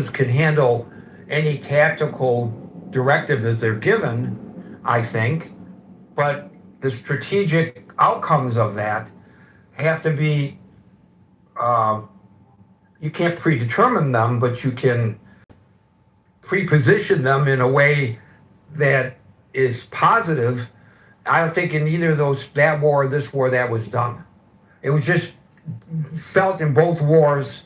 can handle any tactical directive that they're given, I think, but the strategic outcomes of that have to be, uh, you can't predetermine them, but you can preposition them in a way that is positive. I don't think in either of those, that war or this war, that was done. It was just felt in both wars,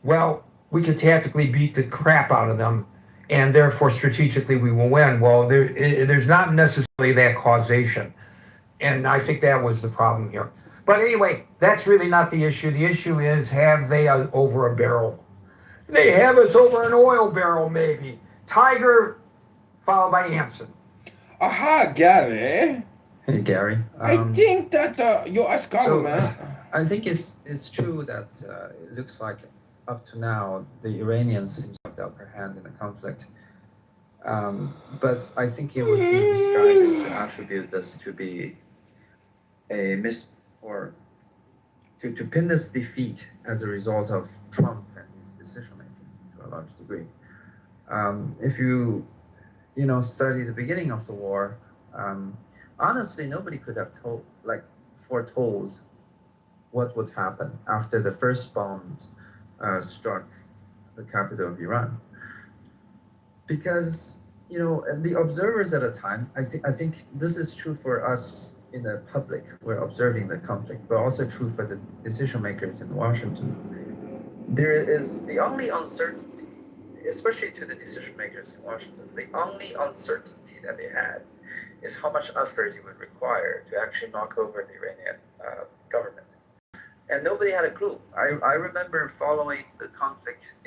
well, we can tactically beat the crap out of them, and therefore strategically we will win. Well, there's not necessarily that causation, and I think that was the problem here. But anyway, that's really not the issue. The issue is, have they over a barrel? They have us over an oil barrel, maybe. Tiger, followed by Anson. Aha, Gary. Hey Gary. I think that the U.S. So government. I think it's true that it looks like up to now the Iranians seem to have the upper hand in the conflict. But I think it would be misguided to attribute this to be a or to pin this defeat as a result of Trump and his decision making to a large degree. If you study the beginning of the war, honestly, nobody could have foretold what would happen after the first bombs struck the capital of Iran. Because the observers at the time, I think this is true for us in the public. We're observing the conflict, but also true for the decision makers in Washington. There is the only uncertainty, especially to the decision makers in Washington, the only uncertainty that they had is how much effort it would require to actually knock over the Iranian government. And nobody had a clue. I remember following the conflict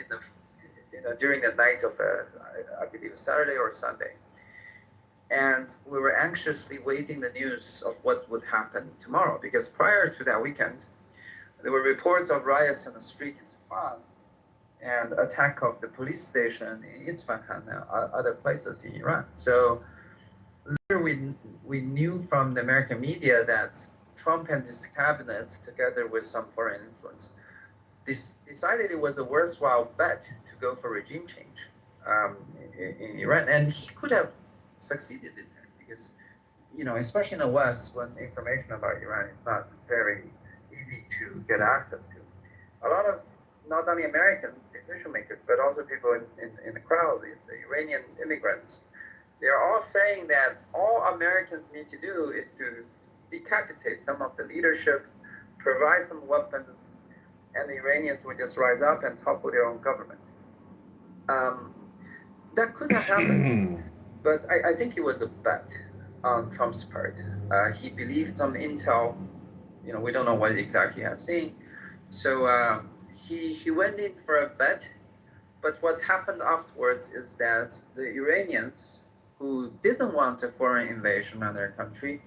during the night of, I believe, Saturday or Sunday. And we were anxiously waiting the news of what would happen tomorrow, because prior to that weekend, there were reports of riots in the street in Tehran and attack of the police station in Isfahan and other places in Iran. So later we knew from the American media that Trump and his cabinet, together with some foreign influence, decided it was a worthwhile bet to go for regime change in Iran. And he could have succeeded in that because, especially in the West, when information about Iran is not very easy to get access to, a lot of not only Americans, decision makers, but also people in the crowd, the Iranian immigrants, they're all saying that all Americans need to do is to decapitate some of the leadership, provide some weapons, and the Iranians would just rise up and topple their own government. That could have happened, but I think it was a bet on Trump's part. He believed some intel, we don't know what exactly he has seen. So he went in for a bet, but what happened afterwards is that the Iranians, who didn't want a foreign invasion on their country,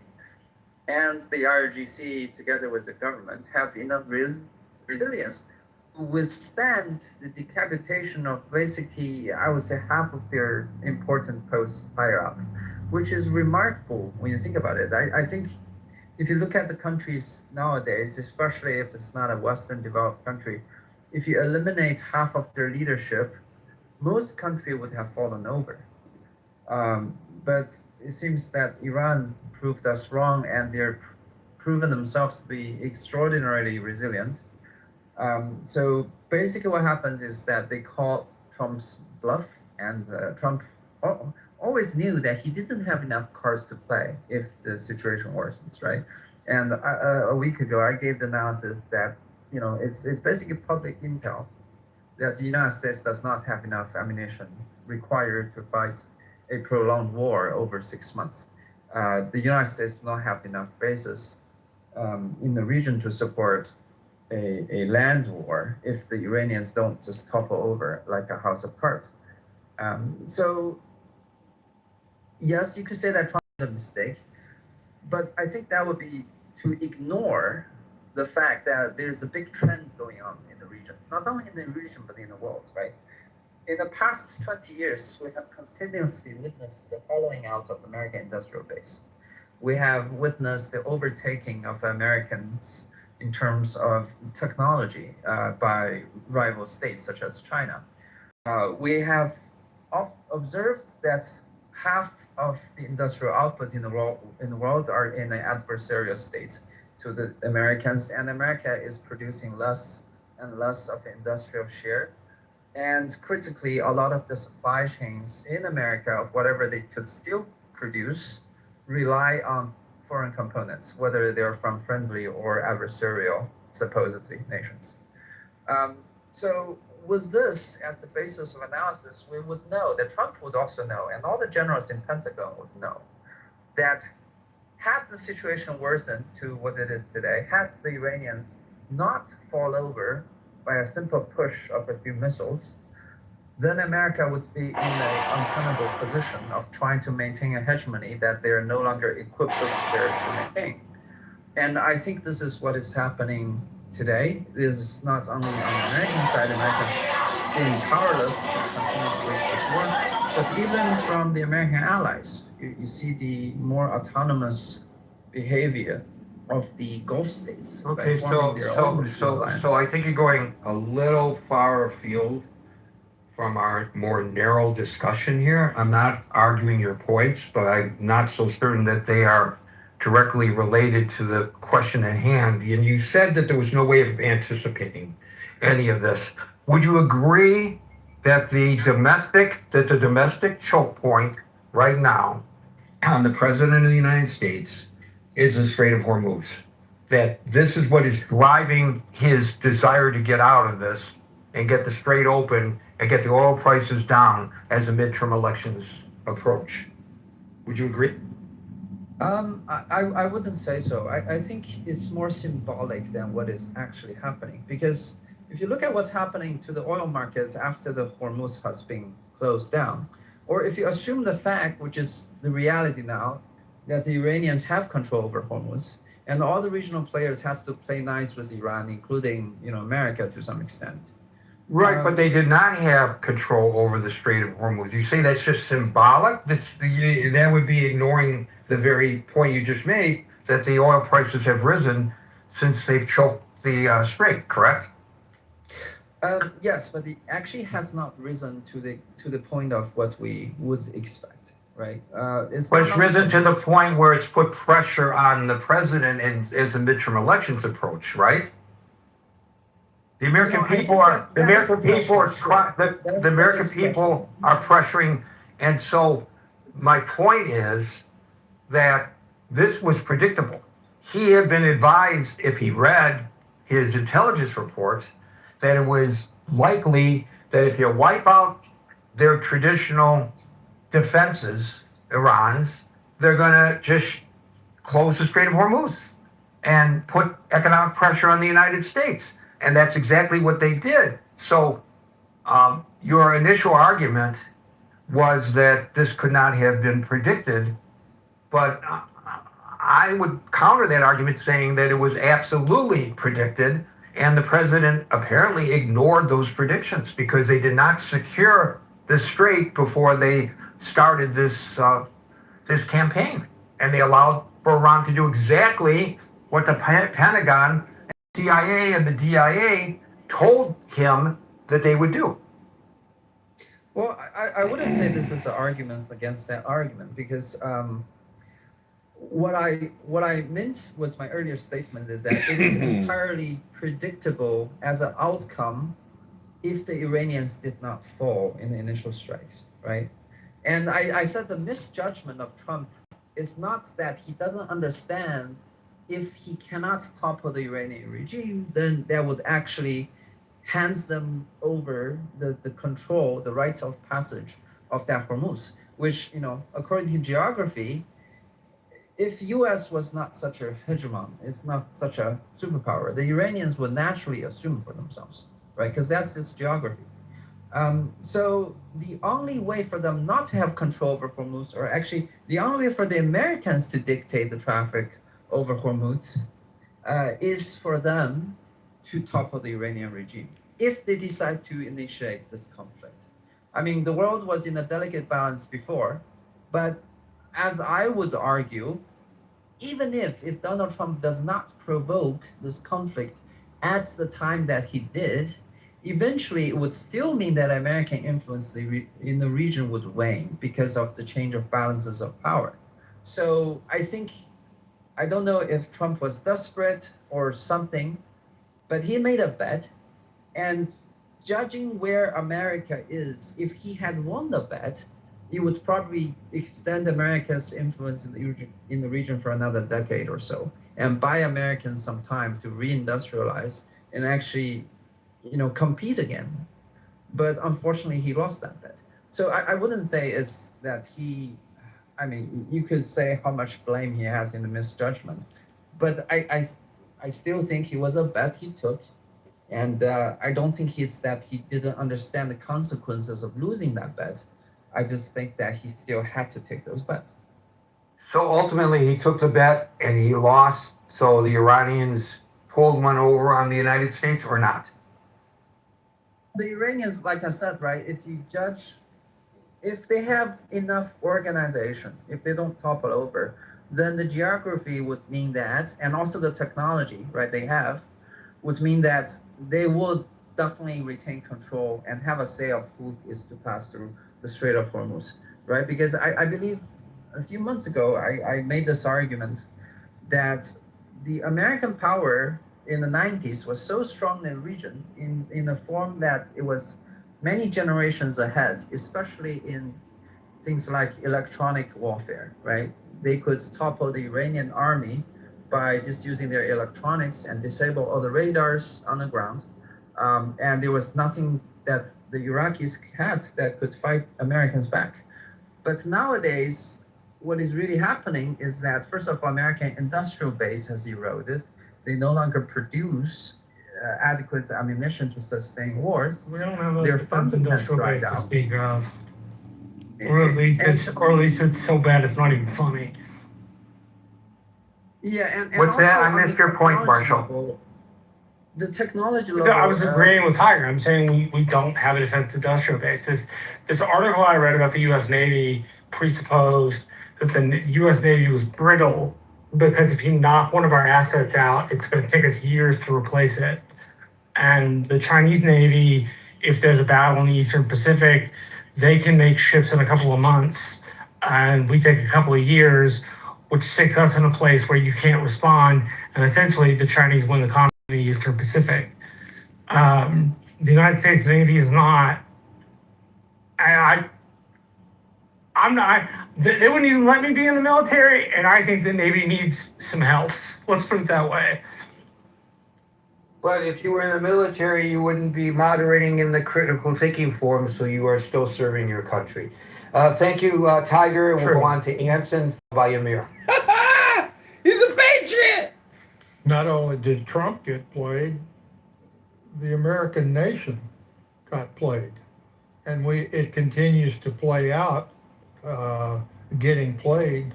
and the IRGC, together with the government, have enough resilience to withstand the decapitation of basically, I would say, half of their important posts higher up, which is remarkable when you think about it. I think if you look at the countries nowadays, especially if it's not a Western developed country, if you eliminate half of their leadership, most countries would have fallen over. But it seems that Iran proved us wrong, and they're proven themselves to be extraordinarily resilient. So basically what happens is that they called Trump's bluff, and Trump always knew that he didn't have enough cards to play if the situation worsens, right? And a week ago, I gave the analysis that, it's basically public intel that the United States does not have enough ammunition required to fight a prolonged war over 6 months. The United States does not have enough bases in the region to support a land war if the Iranians don't just topple over like a house of cards. So, yes, you could say that Trump made a mistake, but I think that would be to ignore the fact that there's a big trend going on in the region, not only in the region, but in the world, right? In the past 20 years, we have continuously witnessed the hollowing out of the American industrial base. We have witnessed the overtaking of Americans in terms of technology by rival states such as China. We have observed that half of the industrial output in the world are in an adversarial state to the Americans, and America is producing less and less of industrial share. And critically, a lot of the supply chains in America of whatever they could still produce rely on foreign components, whether they're from friendly or adversarial, supposedly, nations. So with this as the basis of analysis, we would know that Trump would also know, and all the generals in Pentagon would know, that had the situation worsened to what it is today, had the Iranians not fall over by a simple push of a few missiles, then America would be in an untenable position of trying to maintain a hegemony that they are no longer equipped or prepared to maintain. And I think this is what is happening today. This is not only on the American side, Americans being powerless to continue to wage this war, but even from the American allies. You see the more autonomous behavior of the Gulf states by Okay, forming their own regional alliance. so I think you're going a little far afield from our more narrow discussion here. I'm not arguing your points, but I'm not so certain that they are directly related to the question at hand. And you said that there was no way of anticipating any of this. Would you agree that the domestic choke point right now on the president of the United States is the Strait of Hormuz? That this is what is driving his desire to get out of this and get the strait open and get the oil prices down as the midterm elections approach. Would you agree? I wouldn't say so. I think it's more symbolic than what is actually happening. Because if you look at what's happening to the oil markets after the Hormuz has been closed down, or if you assume the fact, which is the reality now, that the Iranians have control over Hormuz, and all the regional players has to play nice with Iran, including America to some extent. Right, but they did not have control over the Strait of Hormuz. You say that's just symbolic? That would be ignoring the very point you just made, that the oil prices have risen since they've choked the strait, correct? Yes, but it actually has not risen to the point of what we would expect, right? But it's risen to the point where it's put pressure on the president as the midterm elections approach, right? The American people are pressuring, and so my point is that this was predictable. He had been advised, if he read his intelligence reports, that it was likely that if you wipe out their traditional defenses, Iran's, they're going to just close the Strait of Hormuz and put economic pressure on the United States. And that's exactly what they did. So your initial argument was that this could not have been predicted, but I would counter that argument saying that it was absolutely predicted, and the president apparently ignored those predictions because they did not secure the strait before they started this campaign, and they allowed for Iran to do exactly what the Pentagon, CIA, and the DIA told him that they would do. Well, I wouldn't say this is an argument against that argument, because what I meant with my earlier statement is that it is entirely predictable as an outcome if the Iranians did not fall in the initial strikes, right? And I said the misjudgment of Trump is not that he doesn't understand if he cannot topple the Iranian regime, then that would actually hands them over the control, the rights of passage of that Hormuz, which, according to geography, if US was not such a hegemon, it's not such a superpower, the Iranians would naturally assume for themselves, right? Because that's its geography. So the only way for them not to have control over Hormuz, or actually the only way for the Americans to dictate the traffic over Hormuz, is for them to topple the Iranian regime if they decide to initiate this conflict. I mean, the world was in a delicate balance before, but as I would argue, even if Donald Trump does not provoke this conflict at the time that he did, eventually it would still mean that American influence in the region would wane because of the change of balances of power. So I don't know if Trump was desperate or something, but he made a bet. And judging where America is, if he had won the bet, he would probably extend America's influence in the region for another decade or so and buy Americans some time to reindustrialize and actually, compete again. But unfortunately, he lost that bet. So I wouldn't say it's that I mean, you could say how much blame he has in the misjudgment, but I still think he was a bet he took. And I don't think it's that he didn't understand the consequences of losing that bet. I just think that he still had to take those bets. So ultimately, he took the bet and he lost. So the Iranians pulled one over on the United States or not? The Iranians, like I said, right, if they have enough organization, if they don't topple over, then the geography would mean that, and also the technology, right, they have, would mean that they will definitely retain control and have a say of who is to pass through the Strait of Hormuz, right? Because I believe a few months ago, I made this argument that the American power in the 90s was so strong in the region in a form that it was many generations ahead, especially in things like electronic warfare, right? They could topple the Iranian army by just using their electronics and disable all the radars on the ground. And there was nothing that the Iraqis had that could fight Americans back. But nowadays, what is really happening is that, first of all, American industrial base has eroded. They no longer produce adequate ammunition to sustain wars. We don't have a Their defense funding has industrial dried base to out. speak of. Or at least it's so bad it's not even funny. Yeah, and What's that? also I on the missed your point, technology Marshall. level, the technology So level. I was agreeing with Tiger. I'm saying we don't have a defense industrial base. This article I read about the U.S. Navy presupposed that the U.S. Navy was brittle because if you knock one of our assets out, it's going to take us years to replace it. And the Chinese Navy, if there's a battle in the Eastern Pacific, they can make ships in a couple of months, and we take a couple of years, which sticks us in a place where you can't respond. And essentially, the Chinese win the conflict in the Eastern Pacific. The United States Navy is not. I'm not. They wouldn't even let me be in the military, and I think the Navy needs some help. Let's put it that way. But if you were in the military, you wouldn't be moderating in the critical thinking forum, so you are still serving your country. Thank you, Tiger. We'll True. go on to Anson by Amir. He's a patriot. Not only did Trump get played, the American nation got played. And it continues to play out, getting played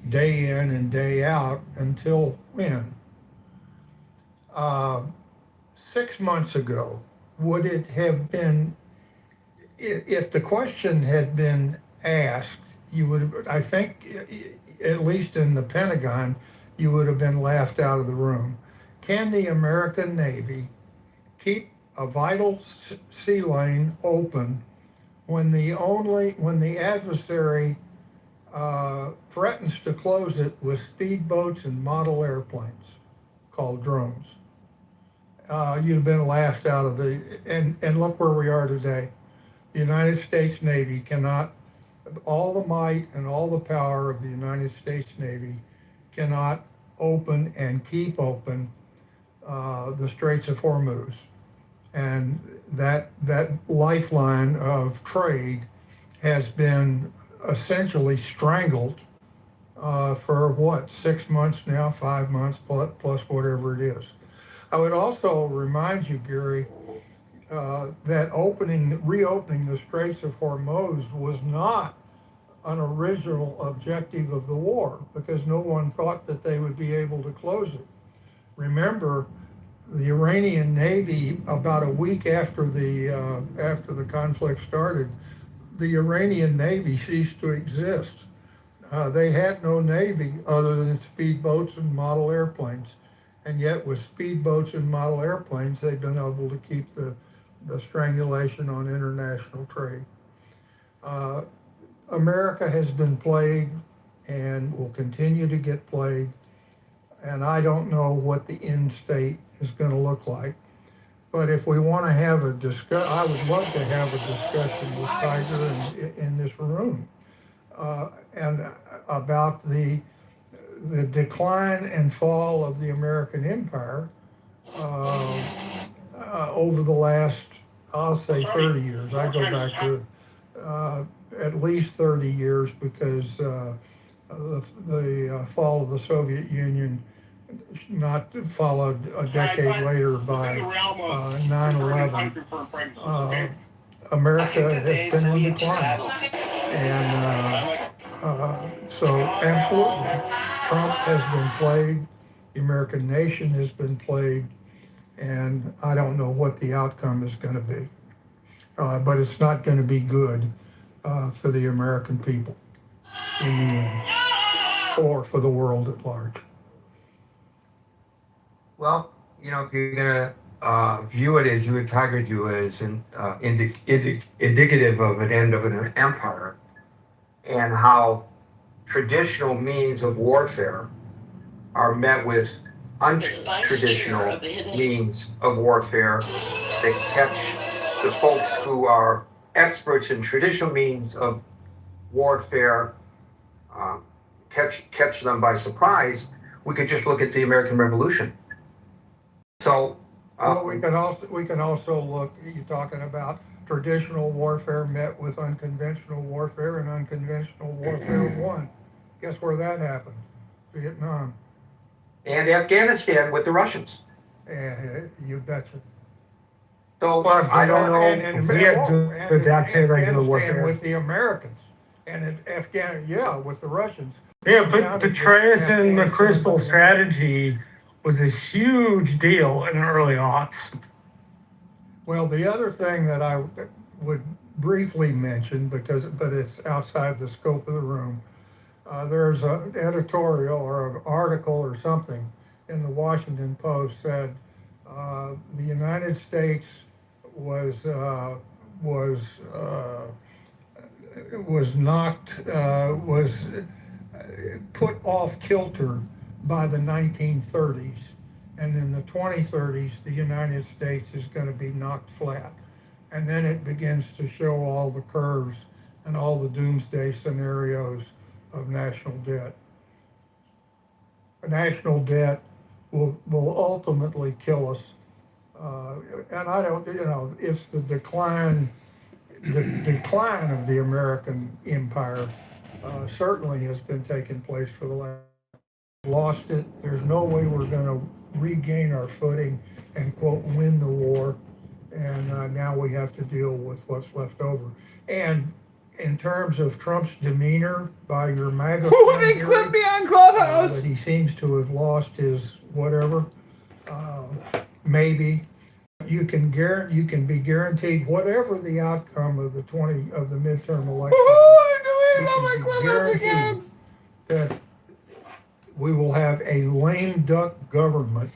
day in and day out until when? 6 months ago, would it have been, if the question had been asked, you would, I think, at least in the Pentagon, you would have been laughed out of the room. Can the American Navy keep a vital sea lane open when the adversary threatens to close it with speedboats and model airplanes called drones? You'd have been laughed out of and look where we are today. The United States Navy cannot, all the might and all the power of the United States Navy cannot open and keep open the Straits of Hormuz. And that lifeline of trade has been essentially strangled for what, 6 months now, 5 months plus whatever it is. I would also remind you, Gary, that reopening the Straits of Hormuz was not an original objective of the war because no one thought that they would be able to close it. Remember, the Iranian Navy, about a week after the conflict started, the Iranian Navy ceased to exist. They had no navy other than speedboats and model airplanes. And yet with speedboats and model airplanes, they've been able to keep the the strangulation on international trade. America has been plagued and will continue to get plagued, and I don't know what the end state is going to look like. But if we want to have a I would love to have a discussion with Tiger in this room, and about the decline and fall of the American empire over the last, I'll say 30 years. I go back to at least 30 years, because the fall of the Soviet Union not followed a decade later by 9/11. America has been in decline. And so absolutely, Trump has been plagued, the American nation has been plagued, and I don't know what the outcome is going to be. But it's not going to be good for the American people in the end, or for the world at large. Well, if you're gonna view it as you and Tiger do, as indicative of an end of an empire, and how traditional means of warfare are met with untraditional means of warfare that catch the folks who are experts in traditional means of warfare, catch them by surprise. We could just look at the American Revolution. So well, we can also look. You're talking about traditional warfare met with unconventional warfare, and unconventional warfare won. Guess where that happened? Vietnam. And Afghanistan with the Russians. You betcha. So Well, I don't know. And we have to adapt to regular warfare. with the Americans, and in Afghanistan, with the Russians. Yeah, but the Petraeus and McChrystal strategy was a huge deal in the early aughts. Well, the other thing that I would briefly mention, but it's outside the scope of the room, there's an editorial or an article or something in the Washington Post said the United States was put off kilter by the 1930s, and in the 2030s the United States is going to be knocked flat, and then it begins to show all the curves and all the doomsday scenarios of national debt. National debt will ultimately kill us, and I don't, it's the decline of the American empire certainly has been taking place for the last. Lost it. There's no way we're going to regain our footing and quote win the war, and now we have to deal with what's left over. And in terms of Trump's demeanor by your MAGA, They clip me on Clubhouse. that he seems to have lost his whatever. Maybe you can be guaranteed whatever the outcome of the midterm election. I deleted all my Clubhouse accounts. That we will have a lame duck government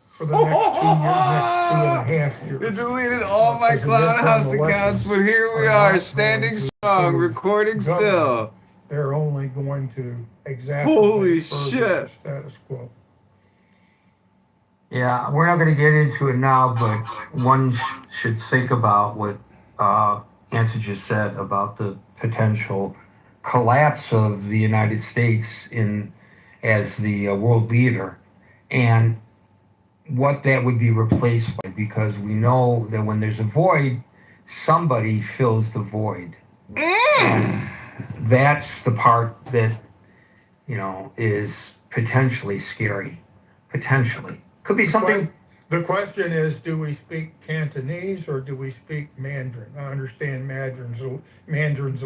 for the next 2 and a half years. They deleted all my Clown House accounts, but here we are, standing strong, recording still. They're only going to exacerbate Holy further shit. the status quo. Yeah, we're not going to get into it now, but one should think about what Answer just said about the potential collapse of the United States as the world leader, and what that would be replaced by, because we know that when there's a void, somebody fills the void. And that's the part that, is potentially scary. Potentially. Could be something. The question is, do we speak Cantonese or do we speak Mandarin? I understand Mandarin's a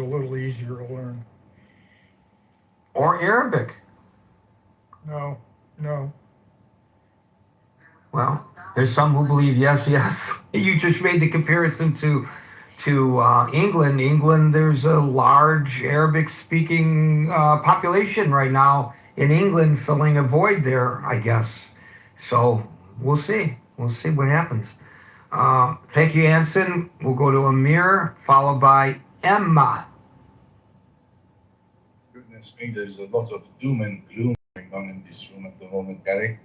little easier to learn. Or Arabic. No. Well, there's some who believe yes. You just made the comparison to England. England, there's a large Arabic-speaking population right now in England, filling a void there, I guess. So we'll see. We'll see what happens. Thank you, Anson. We'll go to Amir, followed by Emma. Goodness me, there's a lot of doom and gloom going on in this room at the moment, Gary.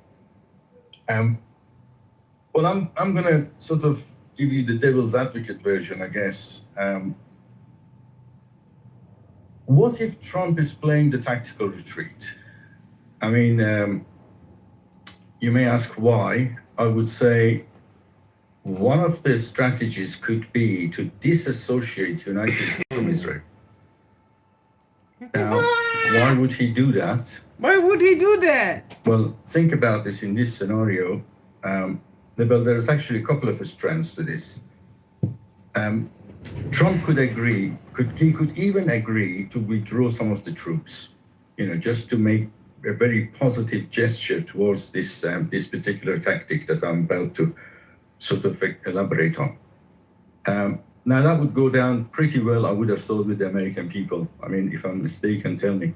Well, I'm gonna sort of give you the devil's advocate version, I guess. What if Trump is playing the tactical retreat? I mean, you may ask why. I would say one of the strategies could be to disassociate the United States from Israel. Now, why would he do that? Why would he do that? Well, think about this in this scenario. Well, there's actually a couple of strands to this. Trump could agree, he could even agree to withdraw some of the troops, just to make a very positive gesture towards this particular tactic that I'm about to sort of elaborate on. Now that would go down pretty well, I would have thought, with the American people. I mean, if I'm mistaken, tell me.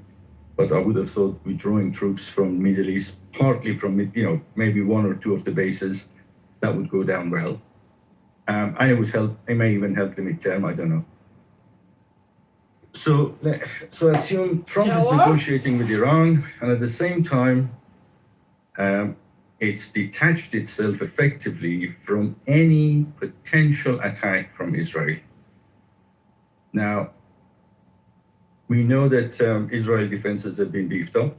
But I would have thought withdrawing troops from Middle East, partly from, maybe one or two of the bases, that would go down well. And it would help, it may even help the midterm, I don't know. So assume Trump is negotiating with Iran, and at the same time, it's detached itself effectively from any potential attack from Israel. Now, we know that Israel defenses have been beefed up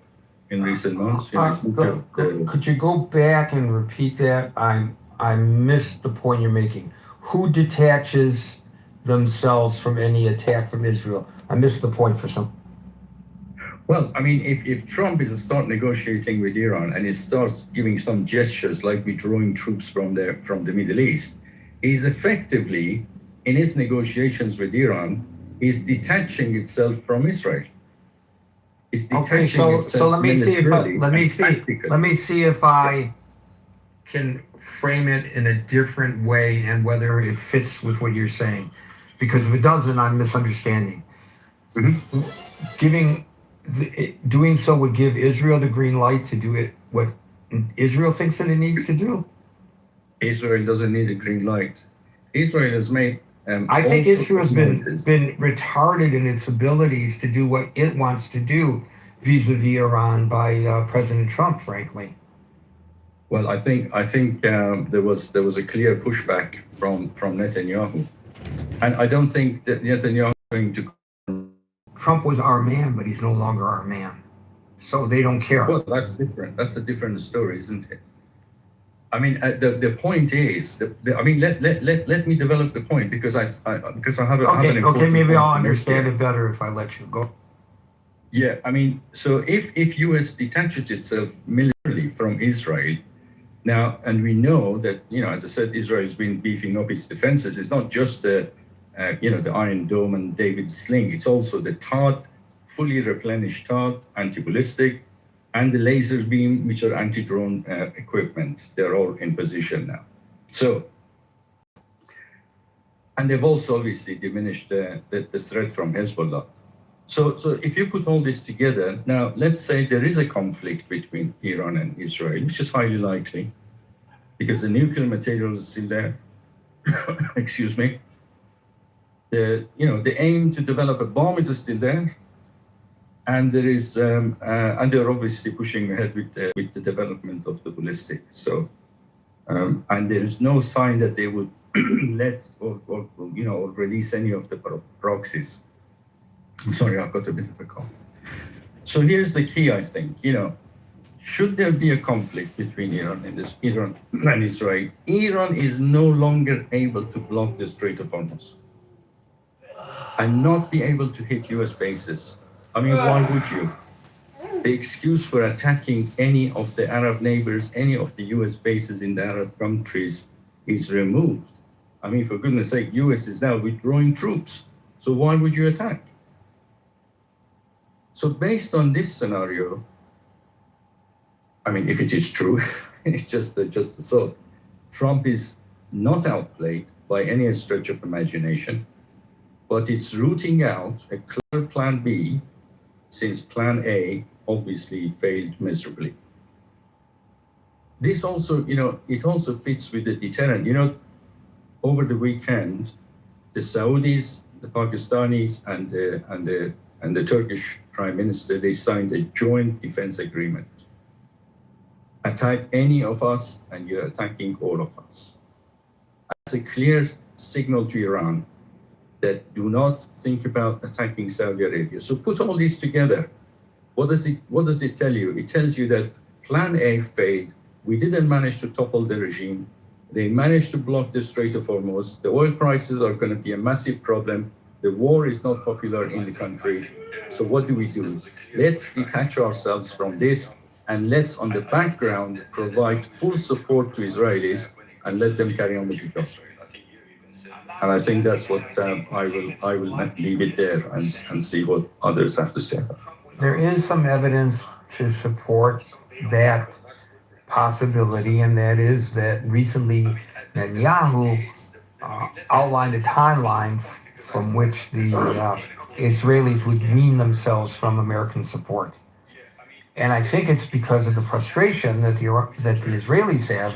in recent months. Could you go back and repeat that? I missed the point you're making. Who detaches themselves from any attack from Israel? I missed the point for some. Well, I mean, if Trump is to start negotiating with Iran and he starts giving some gestures like withdrawing troops from the Middle East, he's effectively, in his negotiations with Iran, is detaching itself from Israel. It's detaching itself. So let me see if I can frame it in a different way and whether it fits with what you're saying. Because if it doesn't, I'm misunderstanding. Mm-hmm. Doing so would give Israel the green light to do it what Israel thinks that it needs to do. Israel doesn't need a green light. Israel has made. I think Israel's been retarded in its abilities to do what it wants to do vis-a-vis Iran by President Trump, frankly. Well, I think there was a clear pushback from Netanyahu, and I don't think that Netanyahu is going to. Trump was our man, but he's no longer our man, so they don't care. Well, that's different. That's a different story, isn't it? I mean, the point is, let me develop the point because I have okay, maybe I'll understand it better if I let you go. Yeah, I mean, so if US detaches itself militarily from Israel now, and we know that, as I said, Israel has been beefing up its defenses. It's not just the Iron Dome and David Sling. It's also the TOD, fully replenished TOD, anti-ballistic, and the laser beam, which are anti-drone equipment. They're all in position now. So, and they've also obviously diminished the threat from Hezbollah. So if you put all this together, now let's say there is a conflict between Iran and Israel, which is highly likely, because the nuclear material is still there. Excuse me. The aim to develop a bomb is still there, and there is and they're obviously pushing ahead with the development of the ballistic. So and there is no sign that they would let or release any of the proxies. I'm sorry, I've got a bit of a cough. So here's the key, I think. Should there be a conflict between Iran and Israel, Iran is no longer able to block the Strait of Hormuz and not be able to hit US bases. I mean, why would you? The excuse for attacking any of the Arab neighbors, any of the US bases in the Arab countries is removed. I mean, for goodness sake, US is now withdrawing troops. So why would you attack? So based on this scenario, I mean, if it is true, it's just a thought. Trump is not outplayed by any stretch of imagination, but it's rooting out a clear plan B, since plan A obviously failed miserably. This also, it also fits with the deterrent. over the weekend, the Saudis, the Pakistanis, and the Turkish Prime Minister, they signed a joint defense agreement. Attack any of us, and you're attacking all of us. That's a clear signal to Iran that do not think about attacking Saudi Arabia. So put all these together. What does it tell you? It tells you that Plan A failed. We didn't manage to topple the regime. They managed to block the Strait of Hormuz. The oil prices are going to be a massive problem. The war is not popular in the country. So what do? Let's detach ourselves from this, and let's, on the background, provide full support to Israelis and let them carry on with the job. And I think that's what I will leave it there and see what others have to say. There is some evidence to support that possibility, and that is that recently Netanyahu outlined a timeline from which the Israelis would wean themselves from American support. And I think it's because of the frustration that the Israelis have,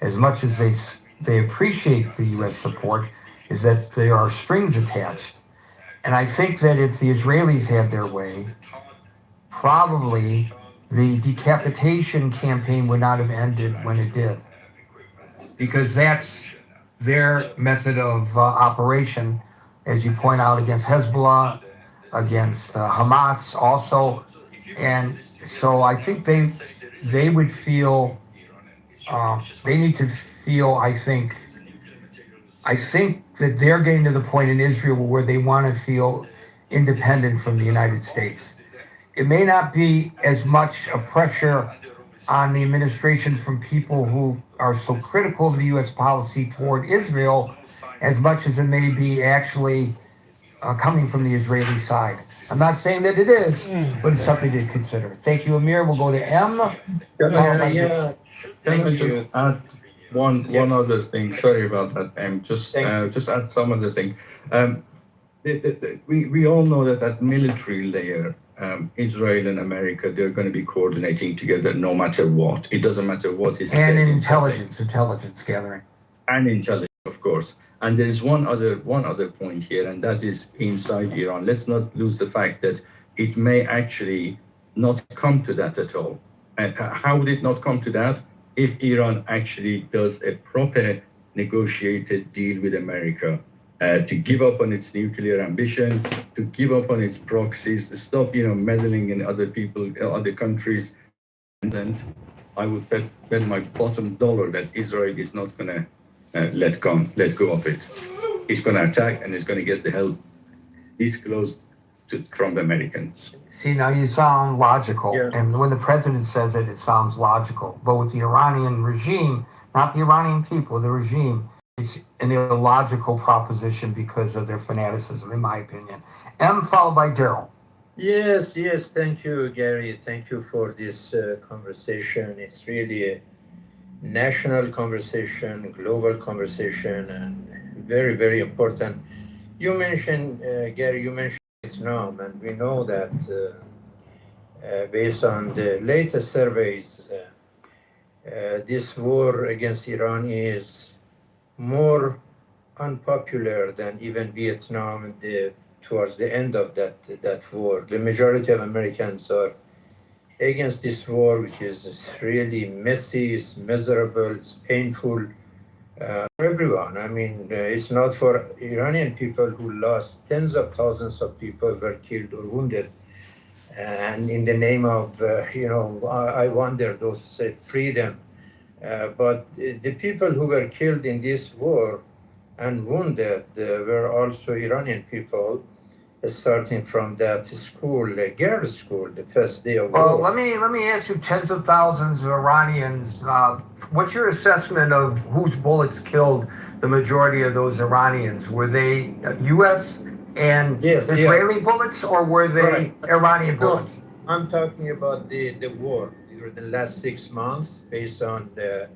as much as they appreciate the U.S. support, is that there are strings attached. And I think that if the Israelis had their way, probably the decapitation campaign would not have ended when it did, because that's their method of operation, as you point out, against Hezbollah, against Hamas also. And so I think they would feel, they need to feel, I think that they're getting to the point in Israel where they want to feel independent from the United States. It may not be as much a pressure on the administration from people who are so critical of the U.S. policy toward Israel as much as it may be actually coming from the Israeli side. I'm not saying that it is, but it's something to consider. Thank you, Amir. We'll go to M. Can I just add one other thing? Sorry about that, M. Just add some other thing. We all know that at military layer, Israel and America, they're going to be coordinating together no matter what. It doesn't matter what is said. And intelligence gathering. And intelligence, of course. And there is one other point here, and that is inside Iran. Let's not lose the fact that it may actually not come to that at all. And how would it not come to that? If Iran actually does a proper negotiated deal with America, to give up on its nuclear ambition, to give up on its proxies, stop, meddling in other people, other countries, and then I would bet my bottom dollar that Israel is not going to let go of it. It's going to attack, and it's going to get the help disclosed from the Americans. See, now you sound logical, and when the president says it, it sounds logical. But with the Iranian regime, not the Iranian people, the regime, it's an illogical proposition because of their fanaticism, in my opinion. M followed by Daryl. Yes, thank you, Gary. Thank you for this conversation. It's really a national conversation, global conversation, and very, very important. You mentioned, Gary, Vietnam, and we know that based on the latest surveys, this war against Iran is more unpopular than even Vietnam towards the end of that war. The majority of Americans are against this war, which is really messy, it's miserable, it's painful for everyone. I mean, it's not for Iranian people who lost tens of thousands of people were killed or wounded. And in the name of, I wonder, those say freedom. But the people who were killed in this war and wounded were also Iranian people, starting from that school, girls' school, the first day of war. Well, let me ask you, tens of thousands of Iranians. What's your assessment of whose bullets killed the majority of those Iranians? Were they U.S. and Israeli bullets, or were they Iranian bullets? No, I'm talking about the war during the last 6 months, based on the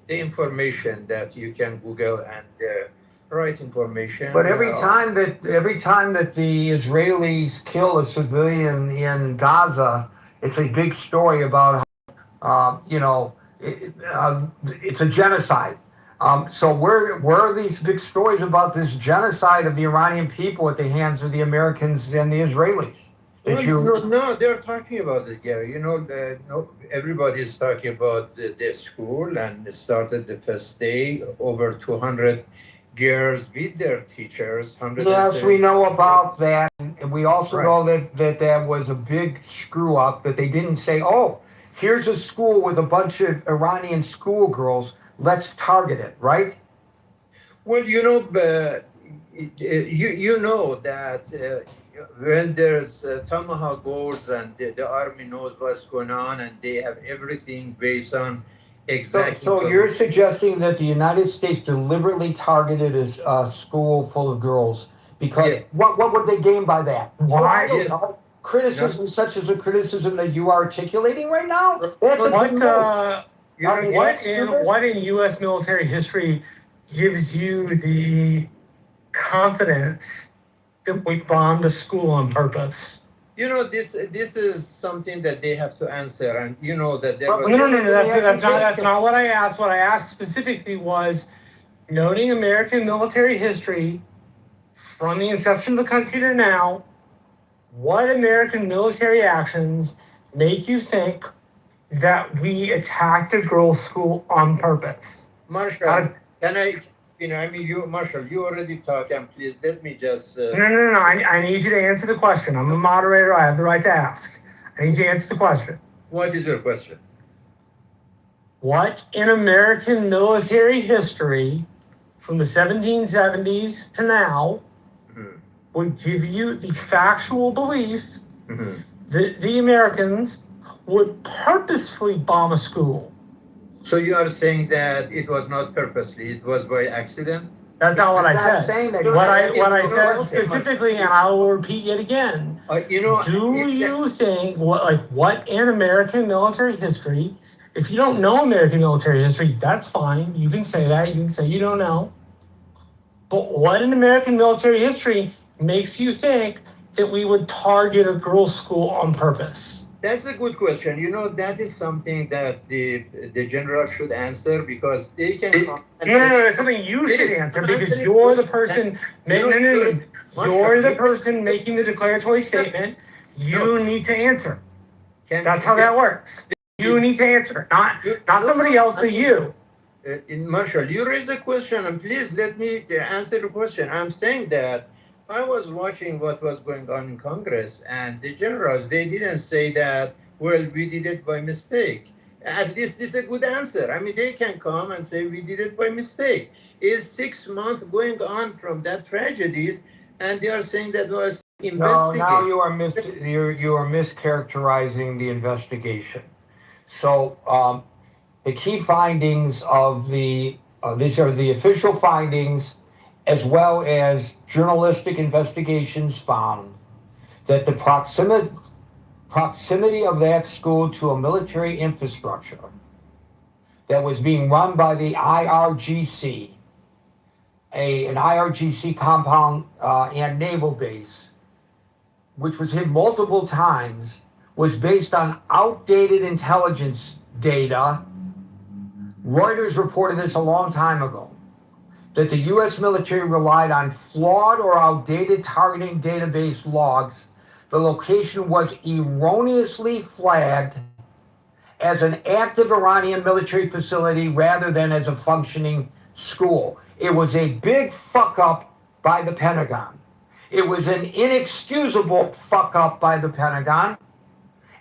information that you can Google and right information. But every time that the Israelis kill a civilian in Gaza, it's a big story about how, it's a genocide. So where are these big stories about this genocide of the Iranian people at the hands of the Americans and the Israelis? Well, no, they're talking about it, Gary. No, everybody's talking about the school, and it started the first day, over 200 girls with their teachers. Yes, we know about that, and we also Right. know that was a big screw up, that they didn't say, oh, here's a school with a bunch of Iranian schoolgirls, let's target it, right? Well, you know that when there's tomahawk wars and the army knows what's going on, and they have everything based on exact. So you're suggesting that the United States deliberately targeted a school full of girls because Yeah. what would they gain by that? Why? I don't know. Criticism such as the criticism that you are articulating right now? That's a What big move. what in U.S. military history gives you the confidence that we bombed a school on purpose? This is something that they have to answer, and you know that there But was. No. That's not what I asked. What I asked specifically was, noting American military history from the inception of the country to now, what American military actions make you think that we attacked a girls' school on purpose? Marshall, can I? Marshall, you already talked, and please let me just. No. I need you to answer the question. I'm a moderator. I have the right to ask. I need you to answer the question. What is your question? What in American military history from the 1770s to now would give you the factual belief that the Americans would purposefully bomb a school? So you are saying that it was not purposely; it was by accident. That's not what I I'm not said. saying that. What I said specifically, and I will repeat yet again. Do you think what in American military history? If you don't know American military history, that's fine. You can say that. You can say you don't know. But what in American military history makes you think that we would target a girls' school on purpose? That's a good question. That is something that the general should answer, because they can. No. It's something you should answer, because you're the person. You're the person making the declaratory statement. You need to answer. That's how that works. You need to answer, not somebody else, but you. Marshall, you raised a question, and please let me answer the question. I'm saying that I was watching what was going on in Congress, and the generals, they didn't say that, well, we did it by mistake. At least this is a good answer. They can come and say we did it by mistake. It's 6 months going on from that tragedies, and they are saying that was investigated. No, now you are mischaracterizing the investigation. So the key findings of these are the official findings, as well as journalistic investigations found that the proximity of that school to a military infrastructure that was being run by the IRGC, an IRGC compound and naval base, which was hit multiple times, was based on outdated intelligence data. Reuters reported this a long time ago, that the U.S. military relied on flawed or outdated targeting database logs. The location was erroneously flagged as an active Iranian military facility rather than as a functioning school. It was a big fuck up by the Pentagon. It was an inexcusable fuck up by the Pentagon.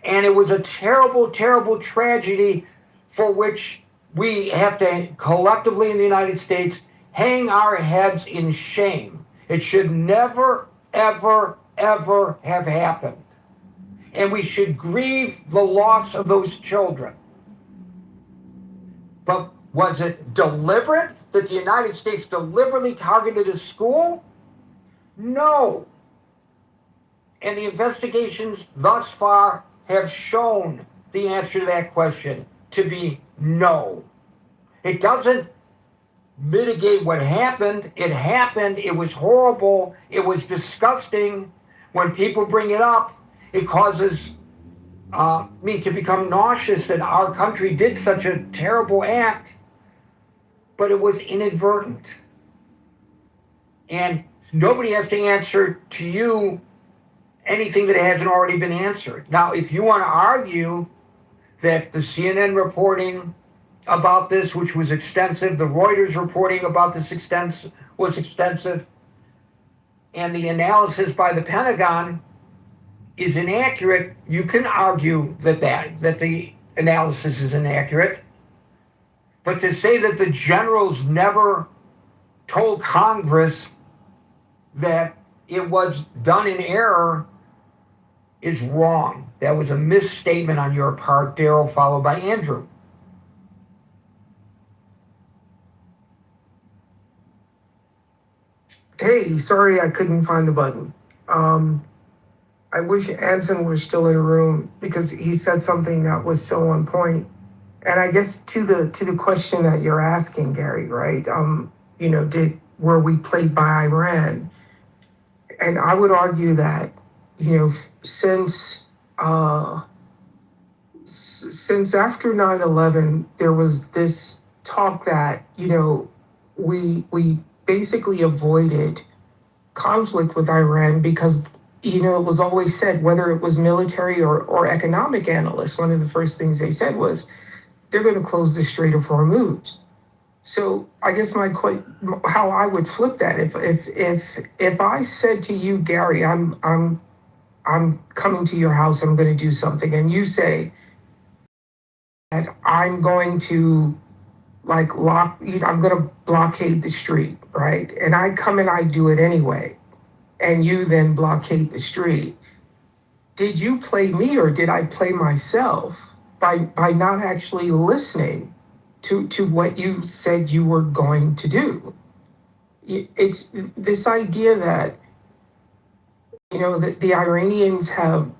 And it was a terrible, terrible tragedy for which we have to collectively in the United States hang our heads in shame. It should never, ever, ever have happened. And we should grieve the loss of those children. But was it deliberate that the United States deliberately targeted a school? No. And the investigations thus far have shown the answer to that question to be no. It doesn't mitigate what happened. It happened. It was horrible. It was disgusting. When people bring it up, it causes me to become nauseous that our country did such a terrible act. but it was inadvertent. And nobody has to answer to you anything that hasn't already been answered. Now, if you want to argue that the CNN reporting about this, which was extensive, the Reuters reporting about this was extensive, and the analysis by the Pentagon is inaccurate, you can argue that the analysis is inaccurate. But to say that the generals never told Congress that it was done in error is wrong. That was a misstatement on your part, Daryl, followed by Andrew. Hey, sorry I couldn't find the button. I wish Anson was still in the room because he said something that was so on point. And I guess to the question that you're asking, Gary, right? Were we played by Iran? And I would argue that, since after 9/11, there was this talk that, we basically avoided conflict with Iran because, it was always said, whether it was military or economic analysts, one of the first things they said was, they're going to close the Strait of Hormuz. So I guess how I would flip that, if I said to you, Gary, I'm coming to your house, I'm going to do something, and you say that I'm going to I'm going to blockade the street, right? And I come and I do it anyway, and you then blockade the street. Did you play me or did I play myself by not actually listening to what you said you were going to do? It's this idea that, the Iranians have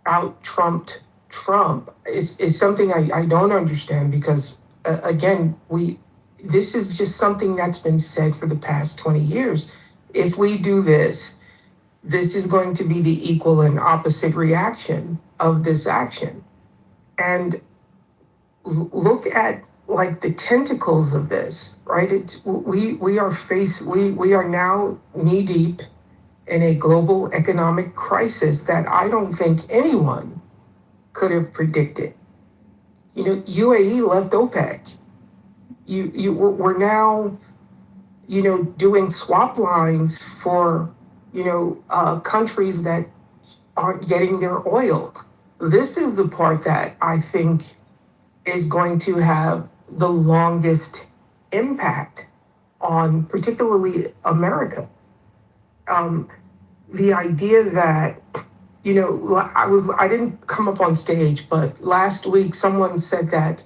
out-trumped Trump is something I don't understand because, again, this is just something that's been said for the past 20 years. If we do this, this is going to be the equal and opposite reaction of this action. And look at the tentacles of this, right? We are now knee deep in a global economic crisis that I don't think anyone could have predicted. UAE left OPEC. We're now, doing swap lines for, countries that aren't getting their oil. This is the part that I think is going to have the longest impact on particularly America. The idea that, I didn't come up on stage, but last week someone said that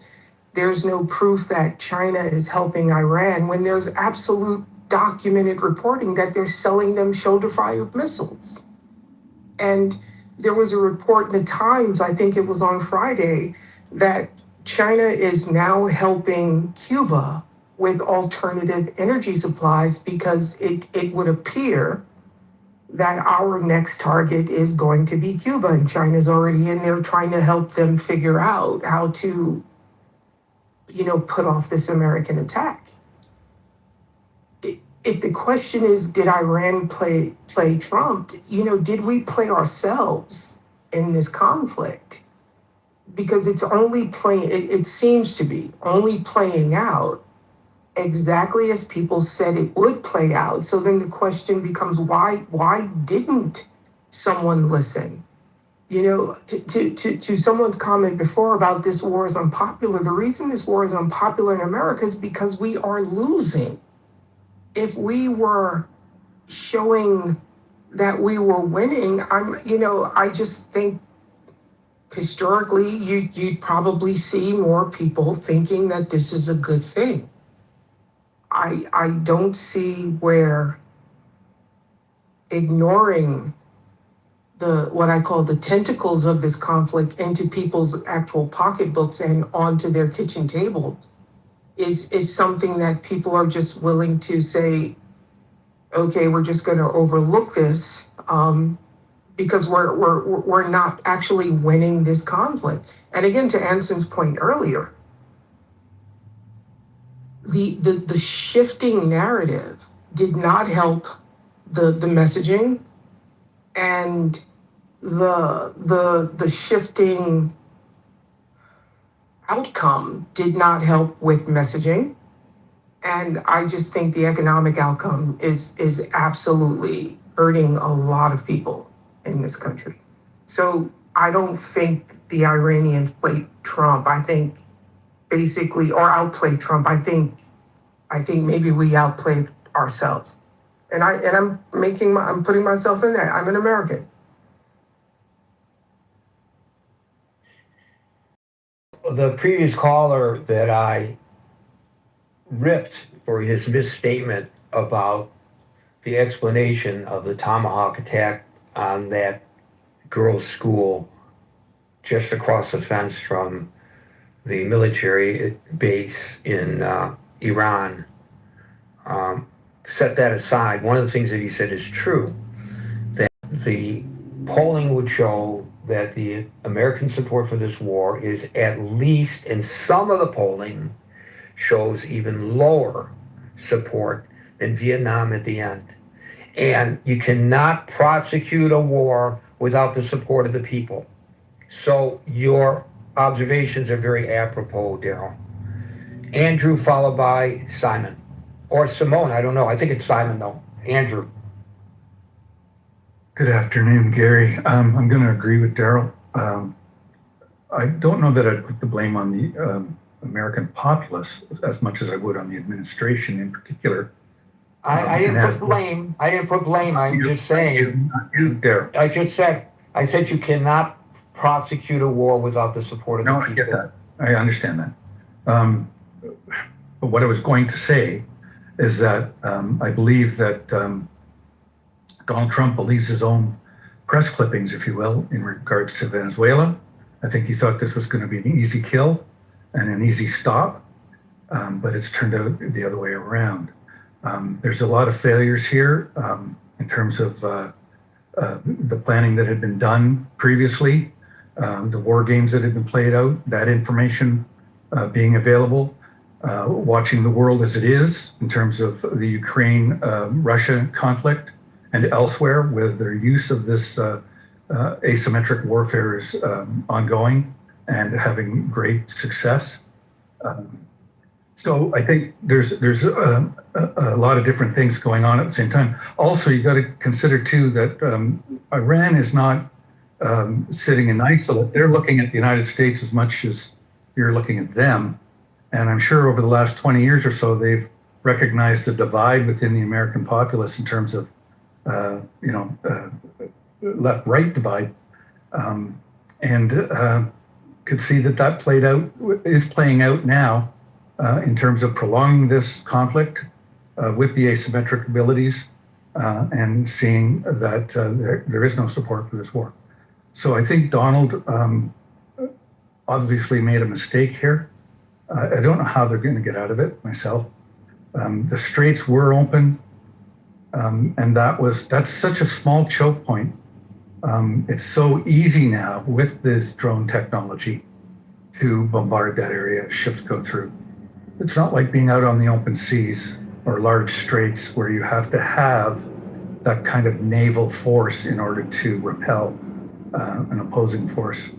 there's no proof that China is helping Iran when there's absolute documented reporting that they're selling them shoulder-fired missiles. And there was a report in the Times, I think it was on Friday, that China is now helping Cuba with alternative energy supplies because it would appear that our next target is going to be Cuba, and China's already in there trying to help them figure out how to, put off this American attack. If the question is, did Iran play Trump? Did we play ourselves in this conflict? Because it's only playing. It seems to be only playing out exactly as people said it would play out. So then the question becomes, why didn't someone listen? To someone's comment before about this war is unpopular, the reason this war is unpopular in America is because we are losing. If we were showing that we were winning, I just think historically you'd probably see more people thinking that this is a good thing. I don't see where ignoring what I call the tentacles of this conflict into people's actual pocketbooks and onto their kitchen table is something that people are just willing to say, okay, we're just going to overlook this because we're not actually winning this conflict. And again, to Anson's point earlier, the shifting narrative did not help the messaging, and the shifting outcome did not help with messaging. And I just think the economic outcome is absolutely hurting a lot of people in this country. So I don't think the Iranians played Trump. I think basically, or outplayed Trump. I think maybe we outplayed ourselves. And I'm putting myself in there. I'm an American. The previous caller that I ripped for his misstatement about the explanation of the Tomahawk attack on that girls' school just across the fence from the military base in Iran. Set that aside. One of the things that he said is true, that the polling would show that the American support for this war is at least, in some of the polling, shows even lower support than Vietnam at the end. And you cannot prosecute a war without the support of the people. So your observations are very apropos, Daryl. Andrew, followed by Simon. Or Simone, I don't know. I think it's Simon, though. Andrew. Good afternoon, Gary. I'm going to agree with Daryl. I don't know that I'd put the blame on the American populace as much as I would on the administration in particular. I didn't put blame. I'm just saying. You, Daryl. I said you cannot prosecute a war without the support of the people. No, I get that. I understand that. But what I was going to say is that I believe that Donald Trump believes his own press clippings, if you will, in regards to Venezuela. I think he thought this was going to be an easy kill and an easy stop, but it's turned out the other way around. There's a lot of failures here in terms of the planning that had been done previously, the war games that had been played out, that information being available, watching the world as it is in terms of the Ukraine-Russia conflict and elsewhere, where their use of this asymmetric warfare is ongoing and having great success. So I think there's a lot of different things going on at the same time. Also, you got to consider too that Iran is not sitting in isolate. They're looking at the United States as much as you're looking at them. And I'm sure over the last 20 years or so, they've recognized the divide within the American populace in terms of, left-right divide, and could see that is playing out now in terms of prolonging this conflict with the asymmetric abilities and seeing that there is no support for this war. So I think Donald obviously made a mistake here. I don't know how they're going to get out of it myself. The straits were open, and that's such a small choke point. It's so easy now with this drone technology to bombard that area. Ships go through. It's not like being out on the open seas or large straits where you have to have that kind of naval force in order to repel an opposing force.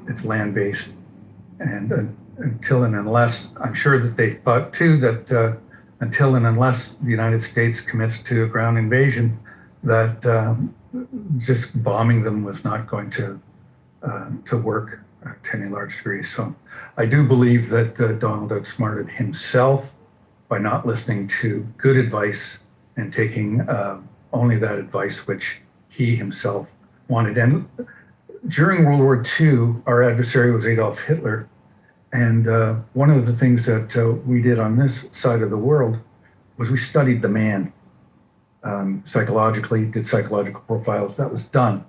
It's land-based, and until and unless, I'm sure that they thought too that until and unless the United States commits to a ground invasion, that just bombing them was not going to work to any large degree. So I do believe that Donald outsmarted himself by not listening to good advice and taking only that advice which he himself wanted. And during World War II, our adversary was Adolf Hitler. And one of the things that we did on this side of the world was we studied the man psychologically, did psychological profiles. That was done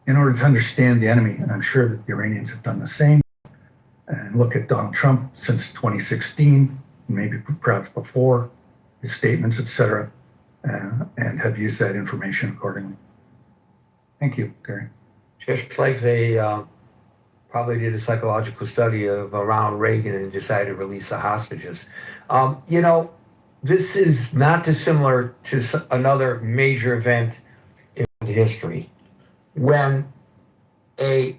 in order to understand the enemy. And I'm sure that the Iranians have done the same. And look at Donald Trump since 2016, maybe perhaps before, his statements, etc., and have used that information accordingly. Thank you, Gary. Just like they probably did a psychological study of around Reagan and decided to release the hostages. This is not dissimilar to another major event in history when an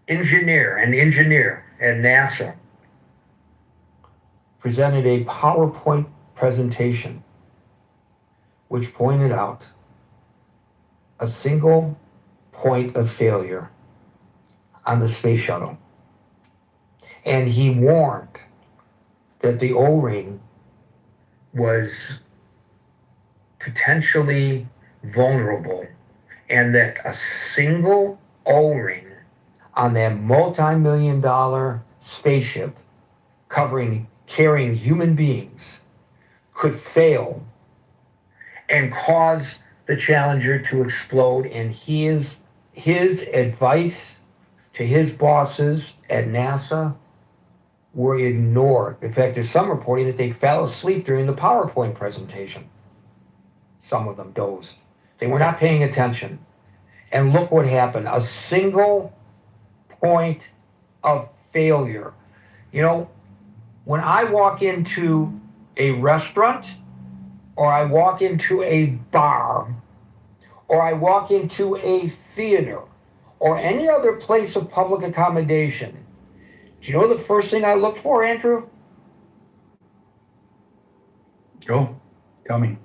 engineer at NASA presented a PowerPoint presentation which pointed out a single point of failure on the space shuttle. And he warned that the O-ring was potentially vulnerable and that a single O-ring on that multi-million-dollar spaceship carrying human beings could fail and cause the Challenger to explode. And his advice to his bosses at NASA were ignored. In fact, there's some reporting that they fell asleep during the PowerPoint presentation. Some of them dozed. They were not paying attention. And look what happened. A single point of failure. When I walk into a restaurant, or I walk into a bar, or I walk into a theater, or any other place of public accommodation, do you know the first thing I look for, Andrew? Go, tell me.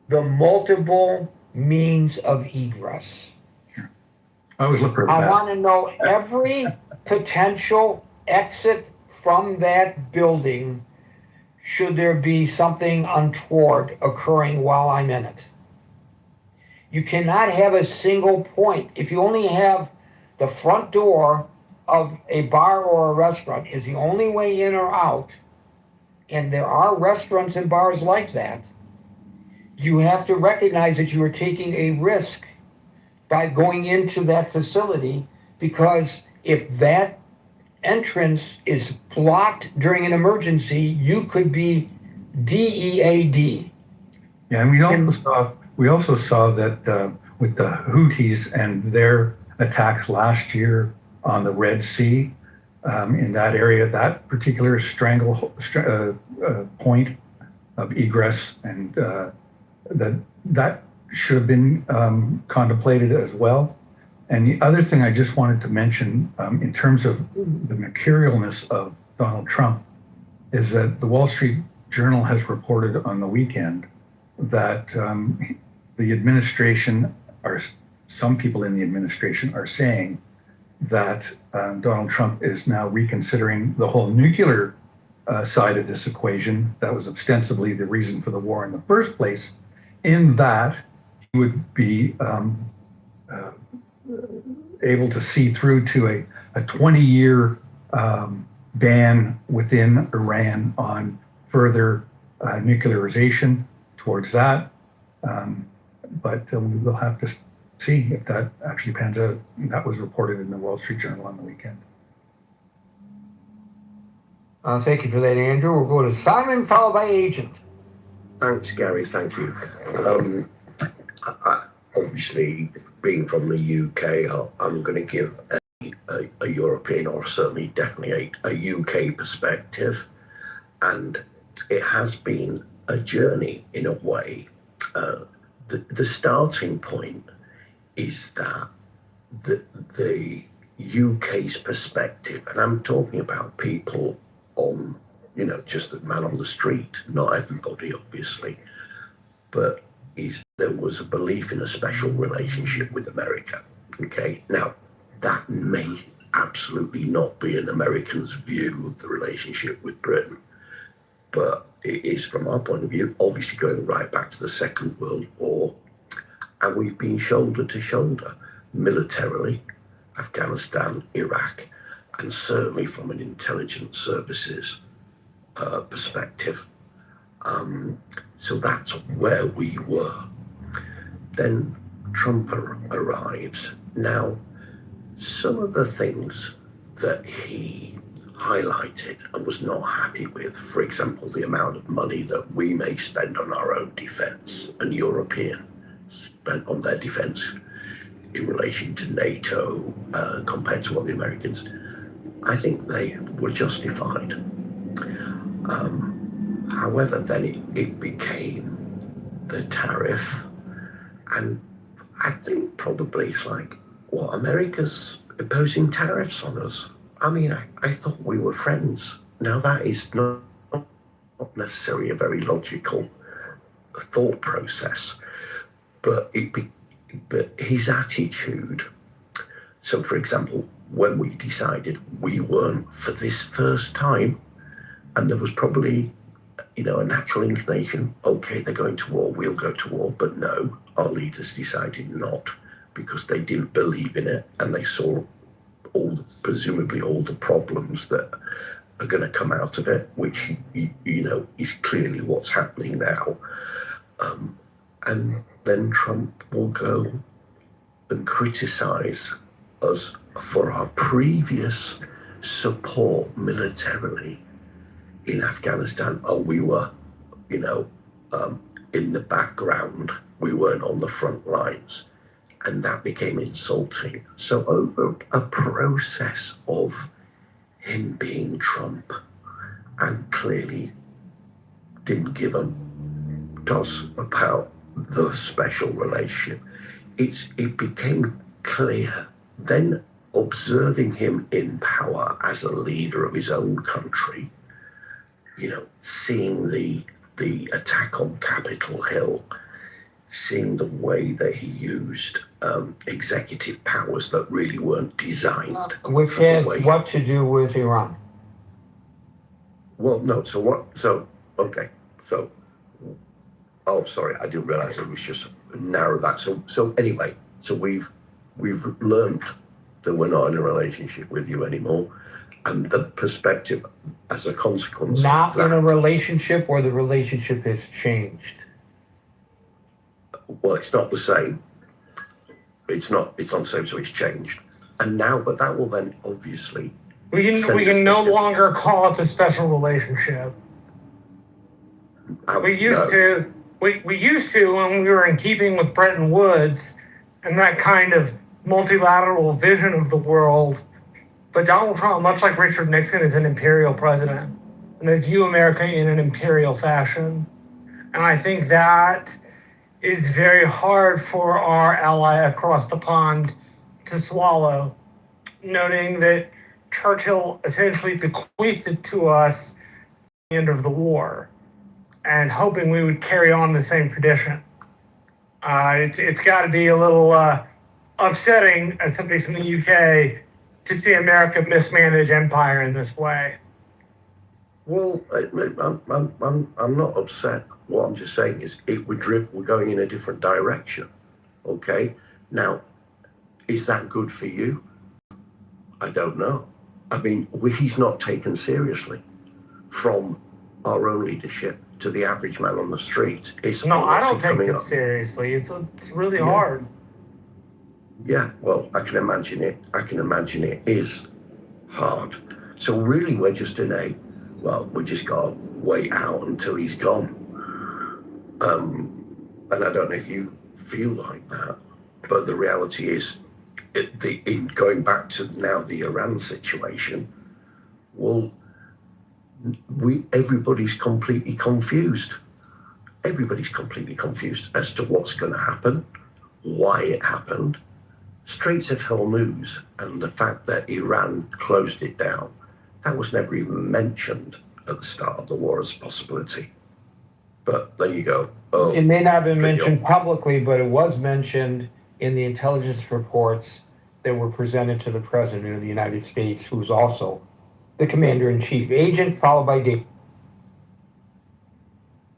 The multiple means of egress. I always look for I that. want to know every potential exit from that building should there be something untoward occurring while I'm in it. You cannot have a single point. If you only have the front door of a bar or a restaurant is the only way in or out, and there are restaurants and bars like that, you have to recognize that you are taking a risk by going into that facility, because if that entrance is blocked during an emergency, you could be DEAD. Yeah, and we also saw that with the Houthis and their attacks last year on the Red Sea, in that area, that particular point of egress, and that should have been contemplated as well. And the other thing I just wanted to mention, in terms of the mercurialness of Donald Trump, is that the Wall Street Journal has reported on the weekend that the administration, or some people in the administration, are saying that Donald Trump is now reconsidering the whole nuclear side of this equation. That was ostensibly the reason for the war in the first place, in that he would be able to see through to a 20-year ban within Iran on further nuclearization towards that. But we will have to see if that actually pans out. That was reported in the Wall Street Journal on the weekend. Thank you for that, Andrew. We'll go to Simon, followed by Agent. Thanks, Gary. Thank you. Obviously, being from the UK, I'm going to give a European, or certainly definitely a UK perspective. And it has been a journey in a way. The starting point is that the UK's perspective, and I'm talking about people on, just the man on the street, not everybody, obviously, but there was a belief in a special relationship with America. Okay, now that may absolutely not be an American's view of the relationship with Britain, but it is, from our point of view, obviously going right back to the Second World War, and we've been shoulder to shoulder militarily, Afghanistan, Iraq, and certainly from an intelligence services perspective. So that's where we were. Then Trump arrives. Now, some of the things that he highlighted and was not happy with, for example, the amount of money that we may spend on our own defense and European spent on their defense, in relation to NATO compared to what the Americans, I think they were justified. However, then it became the tariff, and I think probably it's like, well, America's imposing tariffs on us. I mean, I thought we were friends. Now that is not necessarily a very logical thought process, but but his attitude. So, for example, when we decided we weren't for this first time, and there was probably, a natural inclination, okay, they're going to war, we'll go to war, but no, our leaders decided not, because they didn't believe in it, and they saw presumably all the problems that are going to come out of it, which, is clearly what's happening now. And then Trump will go and criticize us for our previous support militarily in Afghanistan. Oh, we were, in the background. We weren't on the front lines. And that became insulting. So over a process of him being Trump and clearly didn't give a toss about the special relationship, it became clear then, observing him in power as a leader of his own country, seeing the attack on Capitol Hill, seeing the way that he used executive powers that really weren't designed. Which has what to do with Iran? Well, no, okay. So, oh, sorry, I didn't realize it was just narrow that. So anyway, so we've learned that we're not in a relationship with you anymore. And the perspective as a consequence Not of that, in a relationship, or the relationship has changed? well, it's not the same. It's not the same, so it's changed. And now, but that will then obviously... We can no longer call it the special relationship. We used to when we were in keeping with Bretton Woods and that kind of multilateral vision of the world. But Donald Trump, much like Richard Nixon, is an imperial president, and they view America in an imperial fashion. And I think that is very hard for our ally across the pond to swallow, noting that Churchill essentially bequeathed it to us at the end of the war, and hoping we would carry on the same tradition. It's got to be a little upsetting as somebody from the UK to see America mismanage empire in this way. Well, I'm not upset. What I'm just saying is we're going in a different direction. Okay? Now, is that good for you? I don't know. I mean, he's not taken seriously from our own leadership to the average man on the street. I don't take it seriously. It's really hard. Yeah, well, I can imagine it is hard. So really, we're just we just got to wait out until he's gone. And I don't know if you feel like that, but the reality is, in going back to now the Iran situation, well, everybody's completely confused. Everybody's completely confused as to what's going to happen, why it happened. Straits of Hormuz and the fact that Iran closed it down, that was never even mentioned at the start of the war as a possibility. But then you go, oh. It may not have been mentioned publicly, but it was mentioned in the intelligence reports that were presented to the President of the United States, who's also the Commander-in-Chief. Agent followed by D.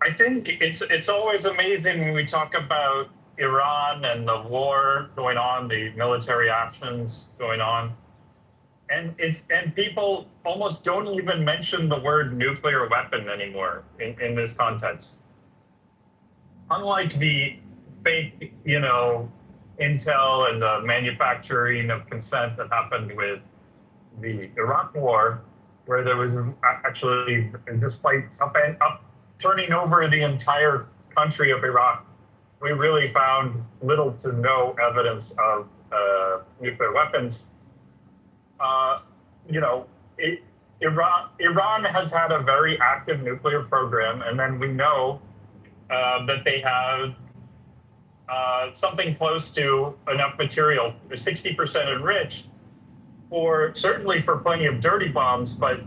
I think it's always amazing when we talk about Iran and the war going on, the military actions going on. And people almost don't even mention the word nuclear weapon anymore in this context. Unlike the fake, intel and the manufacturing of consent that happened with the Iraq war, where there was actually, despite turning over the entire country of Iraq, we really found little to no evidence of nuclear weapons. You know, Iran has had a very active nuclear program, and then we know that they have something close to enough material, 60% enriched, certainly for plenty of dirty bombs, but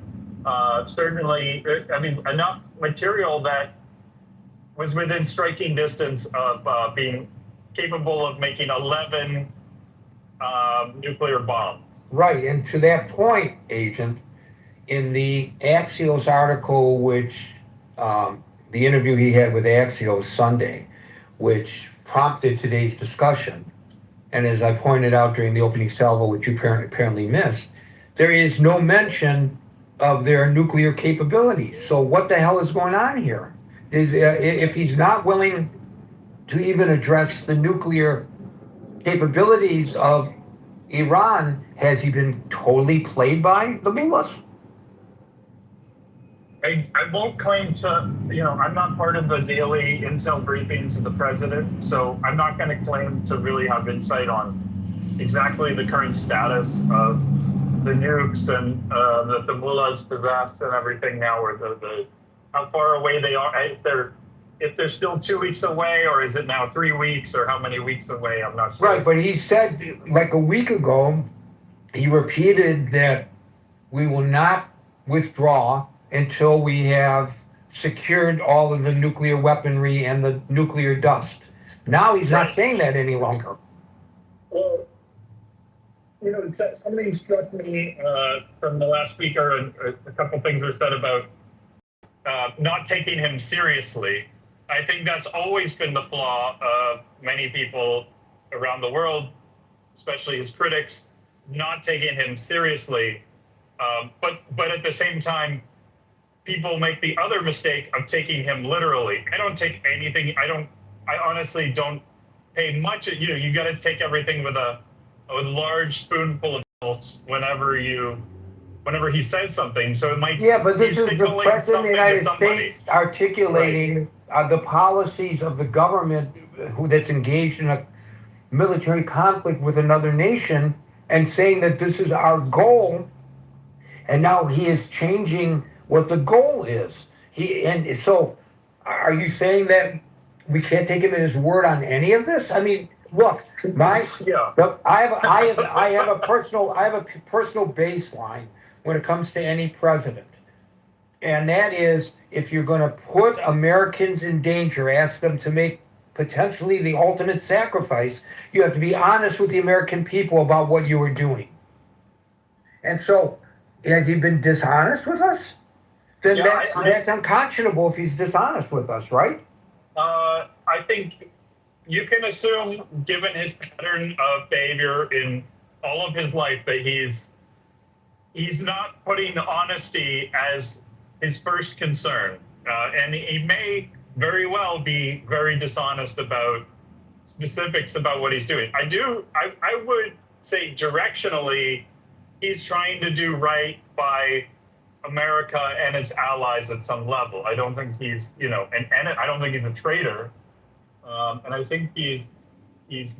certainly, I mean, enough material that was within striking distance of being capable of making 11 nuclear bombs. Right, and to that point, Agent, in the Axios article, which the interview he had with Axios Sunday, which prompted today's discussion, and as I pointed out during the opening salvo, which you apparently missed, there is no mention of their nuclear capabilities. So what the hell is going on here? If he's not willing to even address the nuclear capabilities of Iran, has he been totally played by the mullahs? I won't claim to, I'm not part of the daily intel briefings of the president, so I'm not going to claim to really have insight on exactly the current status of the nukes and that the mullahs possess and everything now, or the how far away they are, if they're still 2 weeks away, or is it now 3 weeks, or how many weeks away? I'm not sure. Right, but he said like a week ago, he repeated that we will not withdraw until we have secured all of the nuclear weaponry and the nuclear dust. Now he's not saying that any longer. Well, something struck me from the last speaker, and a couple things were said about not taking him seriously. I think that's always been the flaw of many people around the world, especially his critics, not taking him seriously. But at the same time, people make the other mistake of taking him literally. I don't take anything. I honestly don't pay much. You got to take everything with a large spoonful of salt whenever he says something. So it might. Yeah, but this is the president of the United somebody. States articulating the policies of the government that's engaged in a military conflict with another nation, and saying that this is our goal. And now he is changing what the goal is. So are you saying that we can't take him at his word on any of this? I mean, look, I have a personal baseline when it comes to any president. And that is, if you're going to put Americans in danger, ask them to make potentially the ultimate sacrifice, you have to be honest with the American people about what you are doing. And so, has he been dishonest with us? Then that's unconscionable if he's dishonest with us, right? I think you can assume, given his pattern of behavior in all of his life, that he's not putting honesty as his first concern. And he may very well be very dishonest about specifics about what he's doing. I would say directionally, he's trying to do right by America and its allies at some level. I don't think he's, and I don't think he's a traitor. And I think he's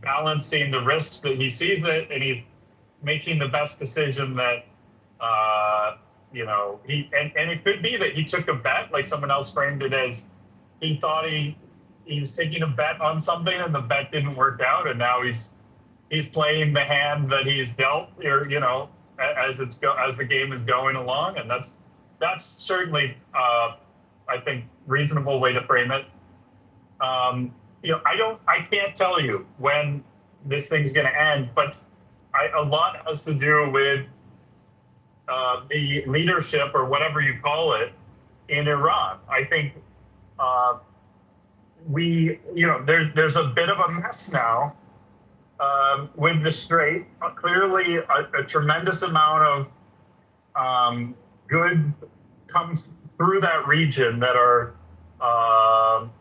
balancing the risks that he sees it, and he's making the best decision that, and it could be that he took a bet, like someone else framed it as he thought he was taking a bet on something and the bet didn't work out, and now he's playing the hand that he's dealt, or as the game is going along, and that's certainly I think reasonable way to frame it. I can't tell you when this thing's going to end, but a lot has to do with the leadership, or whatever you call it, in Iran. I think there's a bit of a mess now with the Strait. Clearly, a tremendous amount of good comes through that region that are.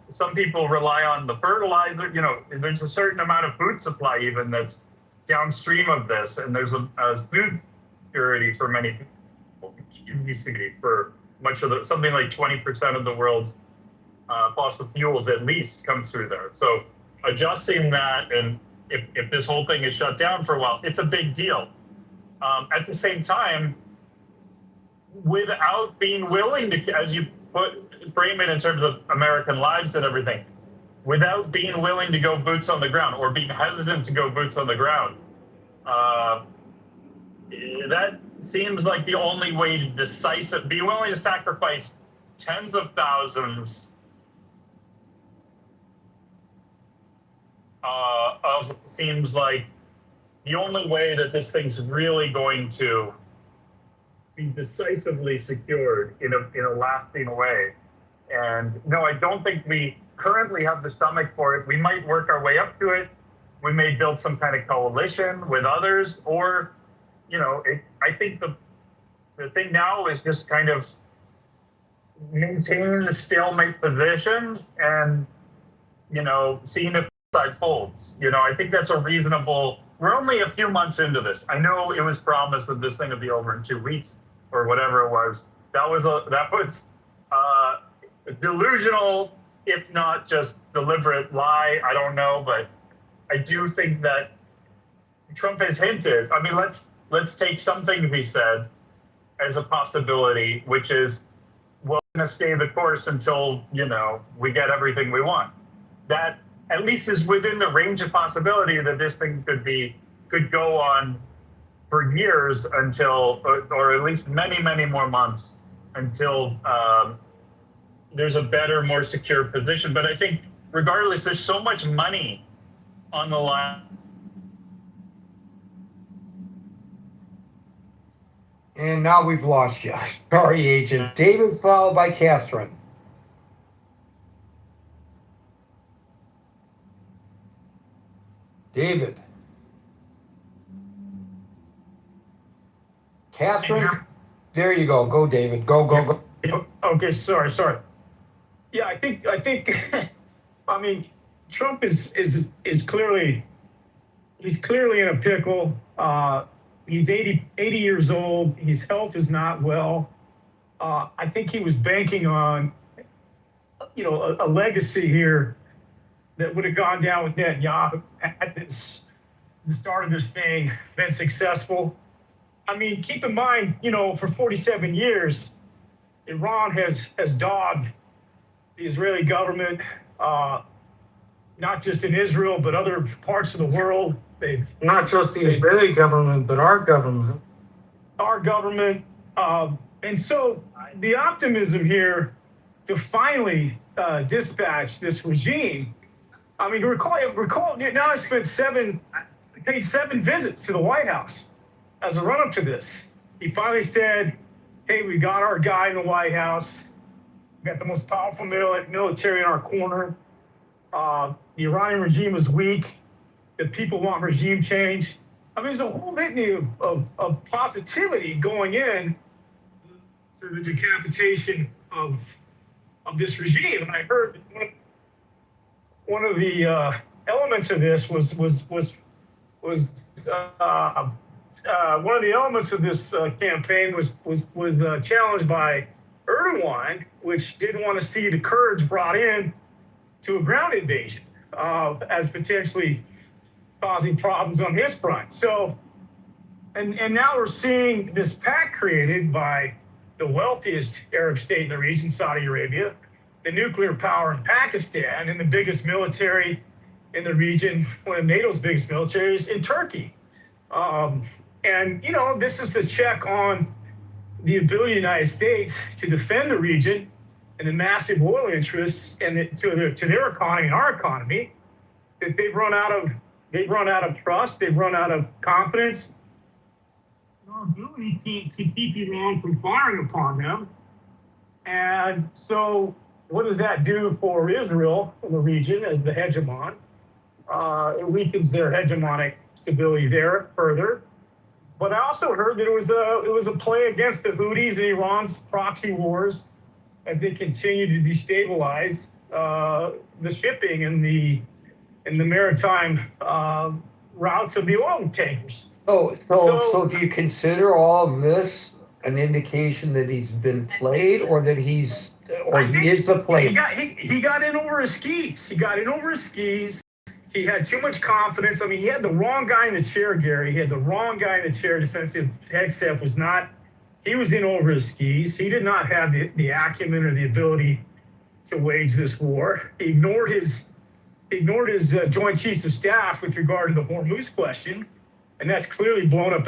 Some people rely on the fertilizer. There's a certain amount of food supply even that's downstream of this, and there's a food security for many people. For much of something like 20% of the world's fossil fuels at least comes through there. So adjusting that and if this whole thing is shut down for a while, it's a big deal. At the same time, without being willing to, as you frame it in terms of American lives and everything, without being willing to go boots on the ground or being hesitant to go boots on the ground, that seems like the only way to be willing to sacrifice tens of thousands seems like the only way that this thing's really going to be decisively secured in a lasting way. And no, I don't think we currently have the stomach for it. We might work our way up to it. We may build some kind of coalition with others, or, I think the thing now is just kind of maintaining the stalemate position and, seeing if side holds. I think that's a reasonable. We're only a few months into this. I know it was promised that this thing would be over in 2 weeks or whatever it was. That was delusional, if not just deliberate lie. I don't know, but I do think that Trump has hinted. I mean, let's take something he said as a possibility, which is we're going to stay the course until we get everything we want. That at least is within the range of possibility that this thing could go on for years until, or at least many, many more months until there's a better, more secure position. But I think regardless, there's so much money on the line. And now we've lost you. Sorry, Agent. David, followed by Catherine. David. Catherine? There you go. Go, David. Go. Okay, sorry. Yeah, I think I mean, Trump is clearly in a pickle. He's 80 years old. His health is not well. I think he was banking on, a legacy here that would have gone down with Netanyahu at the start of this thing, been successful. I mean, keep in mind, for 47 years, Iran has dogged the Israeli government, not just in Israel, but other parts of the world. Not just the Israeli government, but our government. Our government. And so the optimism here to finally dispatch this regime. I mean, recall Netanyahu paid 7 visits to the White House as a run-up to this. He finally said, hey, we got our guy in the White House. We got the most powerful military in our corner. The Iranian regime is weak. The people want regime change. I mean, there's a whole litany of positivity going in to the decapitation of this regime. And I heard one of the elements of this was one of the elements of this campaign was challenged by Erdogan, which didn't want to see the Kurds brought in to a ground invasion as potentially causing problems on his front. So, and now we're seeing this pact created by the wealthiest Arab state in the region, Saudi Arabia, the nuclear power in Pakistan, and the biggest military in the region, one of NATO's biggest militaries in Turkey. And, this is a check on the ability of the United States to defend the region and the massive oil interests and to their economy and our economy, that they've run out of trust, they've run out of confidence, our ability to keep Iran from firing upon them. And so what does that do for Israel in the region as the hegemon? It weakens their hegemonic stability there further. But I also heard that it was a play against the Houthis and Iran's proxy wars as they continue to destabilize the shipping in the maritime routes of the oil tankers. So do you consider all of this an indication that he's been played, or that he is the play? He got in over his skis. He had too much confidence. I mean, he had the wrong guy in the chair, Gary. He had the wrong guy in the chair. Defensive head staff was not, he was in over his skis. He did not have the acumen or the ability to wage this war. He ignored his Joint Chiefs of Staff with regard to the Hormuz question, and that's clearly blown up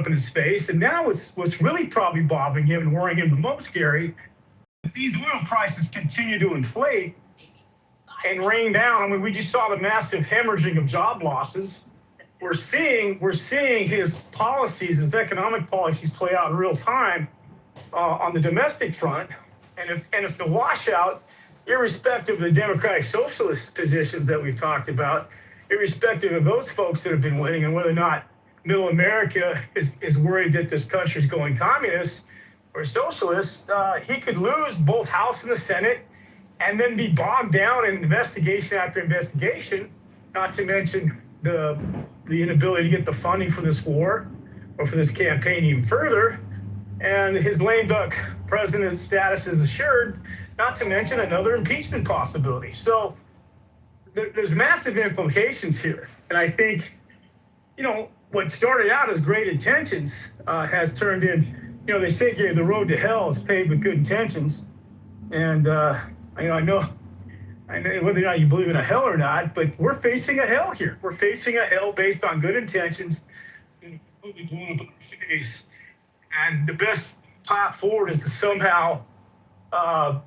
in his face. And now what's really probably bothering him and worrying him the most, Gary, if these oil prices continue to inflate and rain down. I mean, we just saw the massive hemorrhaging of job losses. We're seeing his policies, his economic policies, play out in real time on the domestic front. And if the washout, irrespective of the Democratic Socialist positions that we've talked about, irrespective of those folks that have been winning, and whether or not Middle America is worried that this country is going communist or socialist, he could lose both House and the Senate, and then be bogged down in investigation after investigation, not to mention the inability to get the funding for this war or for this campaign even further. And his lame duck president status is assured, not to mention another impeachment possibility. So there's massive implications here. And I think, what started out as great intentions has turned in, they say the road to hell is paved with good intentions. And, I know whether or not you believe in a hell or not, but we're facing a hell here. We're facing a hell based on good intentions and completely blown up in our face. And the best path forward is to somehow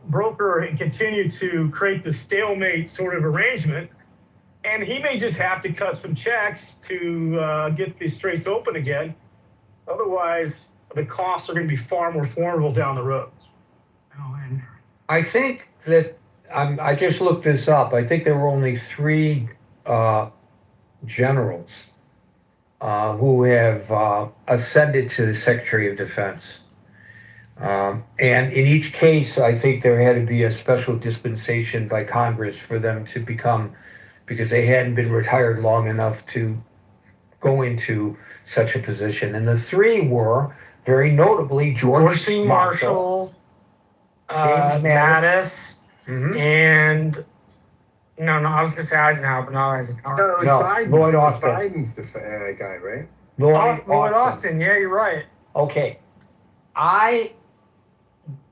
broker and continue to create the stalemate sort of arrangement. And he may just have to cut some checks to get these straits open again. Otherwise, the costs are going to be far more formidable down the road. I think that I just looked this up. I think there were only 3 generals who have ascended to the Secretary of Defense. And in each case, I think there had to be a special dispensation by Congress for them to become, because they hadn't been retired long enough to go into such a position. And the 3 were, very notably, George C. Marshall, Marshall, Mattis, Mhm. and no, I was gonna say Eisenhower, but not Eisenhower. No, it was No, Biden. Lloyd It was Austin. Biden's the guy, right? Lloyd Austin. Yeah, you're right. Okay. I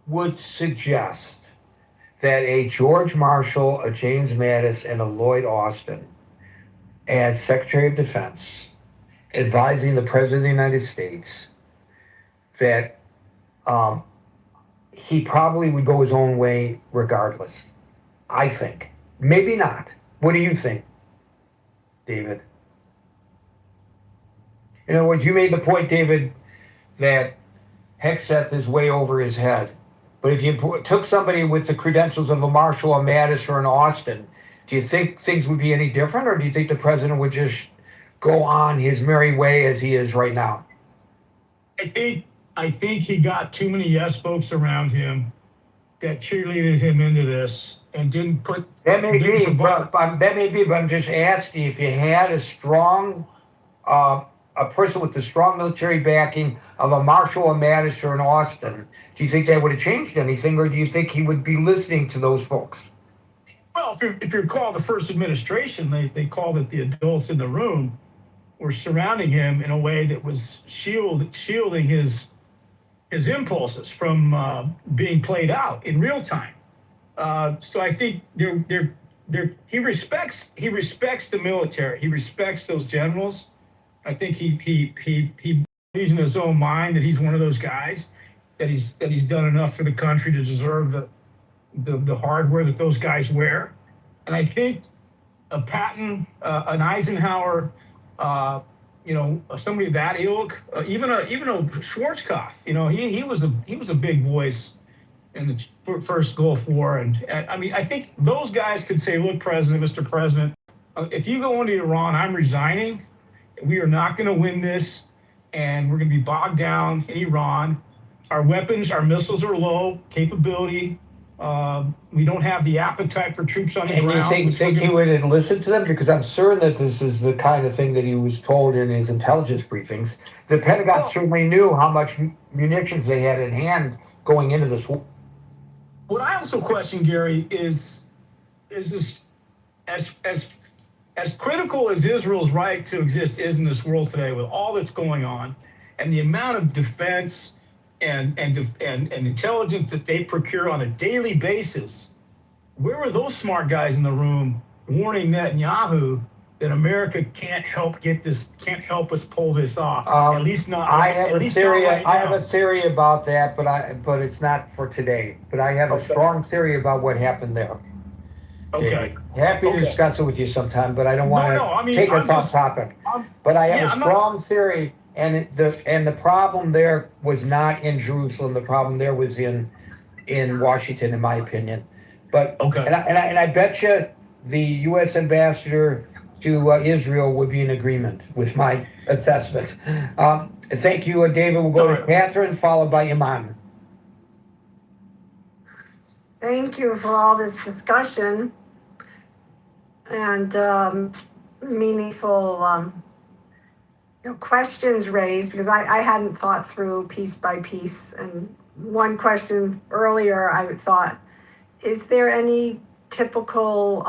would suggest that a George Marshall, a James Mattis, and a Lloyd Austin as Secretary of Defense, advising the President of the United States that he probably would go his own way regardless. I think. Maybe not. What do you think, David? In other words, you made the point, David, that Hegseth is way over his head. But if you took somebody with the credentials of a Marshall, a Mattis, or an Austin, do you think things would be any different, or do you think the president would just go on his merry way as he is right now? I think he got too many yes folks around him that cheerleaded him into this and didn't put. That may be, but I'm just asking if you had a strong, a person with the strong military backing of a Marshall, a Mattis, or an Austin, do you think that would have changed anything, or do you think he would be listening to those folks? Well, if you recall the first administration, they called it the adults in the room were surrounding him in a way that was shielding his impulses from being played out in real time. So I think he respects the military. He respects those generals. I think he believes in his own mind that he's one of those guys, that he's done enough for the country to deserve the hardware that those guys wear. And I think a Patton, an Eisenhower, somebody of that ilk, even a Schwarzkopf, he was a big voice in the first Gulf War. And I mean, I think those guys could say, look, Mr. President, if you go into Iran, I'm resigning. We are not going to win this, and we're going to be bogged down in Iran. Our weapons, our missiles are low capability. We don't have the appetite for troops on the ground. And you think he would listen to them? Because I'm certain that this is the kind of thing that he was told in his intelligence briefings. The Pentagon certainly knew how much munitions they had in hand going into this war. What I also question, Gary, is this as as critical as Israel's right to exist is in this world today, with all that's going on, and the amount of defense and intelligence that they procure on a daily basis, where were those smart guys in the room warning Netanyahu that America can't help us pull this off? At least not. I have a theory. Right I have now. a theory about that, but it's not for today. But I have a strong theory about what happened there. Okay. Happy to Okay. discuss it with you sometime, but I don't want No, I to mean, take I'm us off just- topic. I'm- But I have yeah, a I'm strong theory, and the problem there was not in Jerusalem. The problem there was in Washington, in my opinion. But Okay. and I bet you the U.S. ambassador to Israel would be in agreement with my assessment. Thank you, David. We'll go to Catherine, followed by Iman. Thank you for all this discussion and meaningful questions raised, because I hadn't thought through piece by piece. And one question earlier, I thought, is there any typical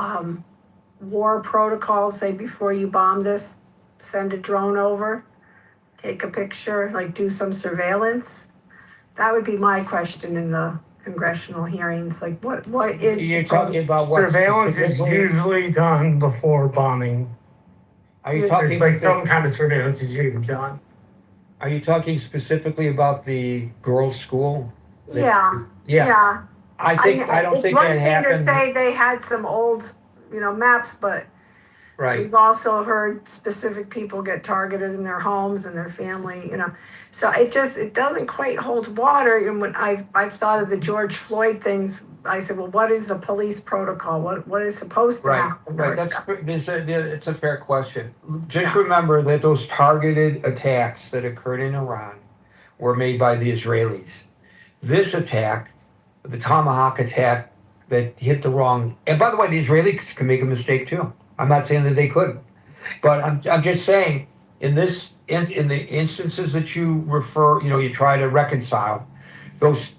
war protocol, say before you bomb this, send a drone over, take a picture, like do some surveillance? That would be my question in the congressional hearings. Like what is You're talking about what Surveillance is specifically? usually done before bombing. Are you talking Like some kind of surveillance is usually done. Are you talking specifically about the girls' school? Yeah. Yeah. I don't think that happened. It's one thing to say they had some old, maps, but Right. we've also heard specific people get targeted in their homes and their family, So it doesn't quite hold water. And when I've thought of the George Floyd things, I said, well, what is the police protocol? What is supposed to happen? Right. It's a fair question. Just remember that those targeted attacks that occurred in Iran were made by the Israelis. This attack, the Tomahawk attack that hit the wrong, and by the way, the Israelis can make a mistake too. I'm not saying that they couldn't, but I'm just saying in the instances that you refer, you try to reconcile those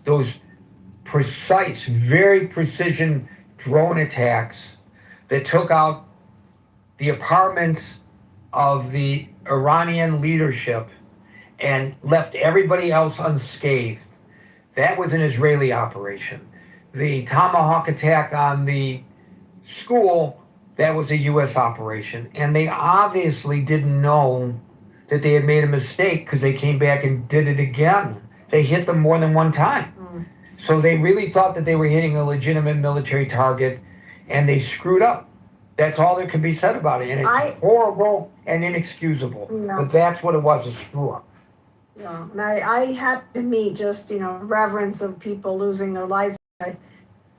precise, very precision drone attacks that took out the apartments of the Iranian leadership and left everybody else unscathed. That was an Israeli operation. The Tomahawk attack on the school, that was a U.S. operation. And they obviously didn't know that they had made a mistake because they came back and did it again. They hit them more than one time. So they really thought that they were hitting a legitimate military target, and they screwed up. That's all that can be said about it. And it's horrible and inexcusable. Yeah. But that's what it was, a screw up. Yeah, and I happened to meet just, reverence of people losing their lives.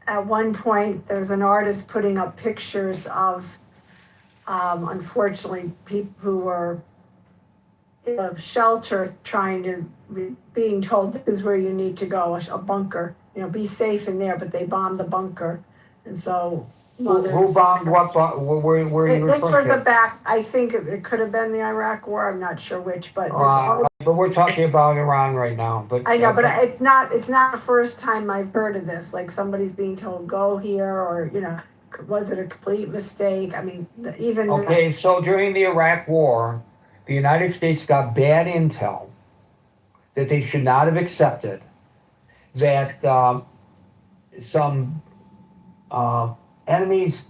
At one point, there's an artist putting up pictures of, unfortunately, people who were in a shelter being told this is where you need to go, a bunker, be safe in there, but they bombed the bunker. And so Who bombed what? Where you this was referring to? I think it could have been the Iraq War. I'm not sure which, but But we're talking about Iran right now. But I know, but it's not the first time I've heard of this. Like somebody's being told go here, or was it a complete mistake? I mean, even okay. So during the Iraq War, the United States got bad intel that they should not have accepted. That some enemies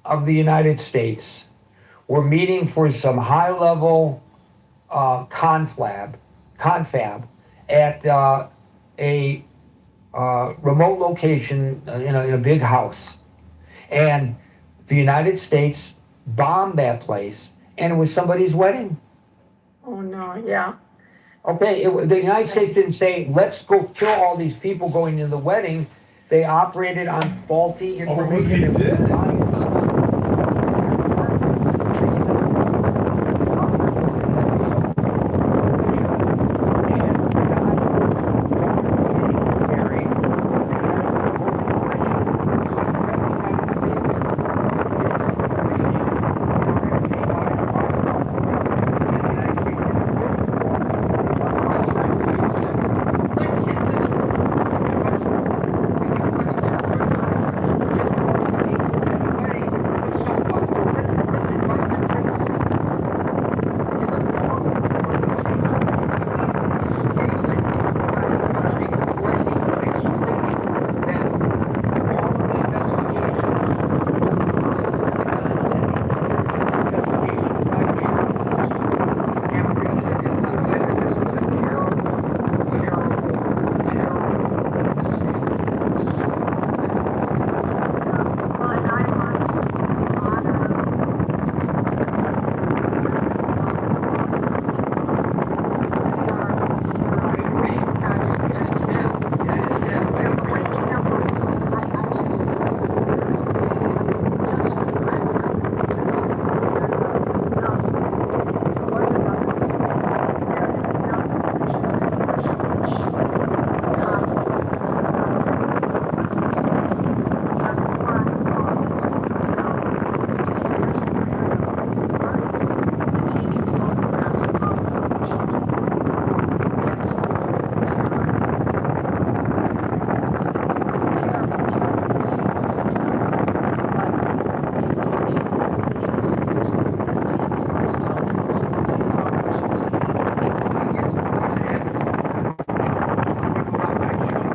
of the United States were meeting for some high-level confab at a remote location in a big house. And the United States bombed that place, and it was somebody's wedding. Oh no, yeah. Okay, the United States didn't say, let's go kill all these people going to the wedding. They operated on faulty information. Oh, they did?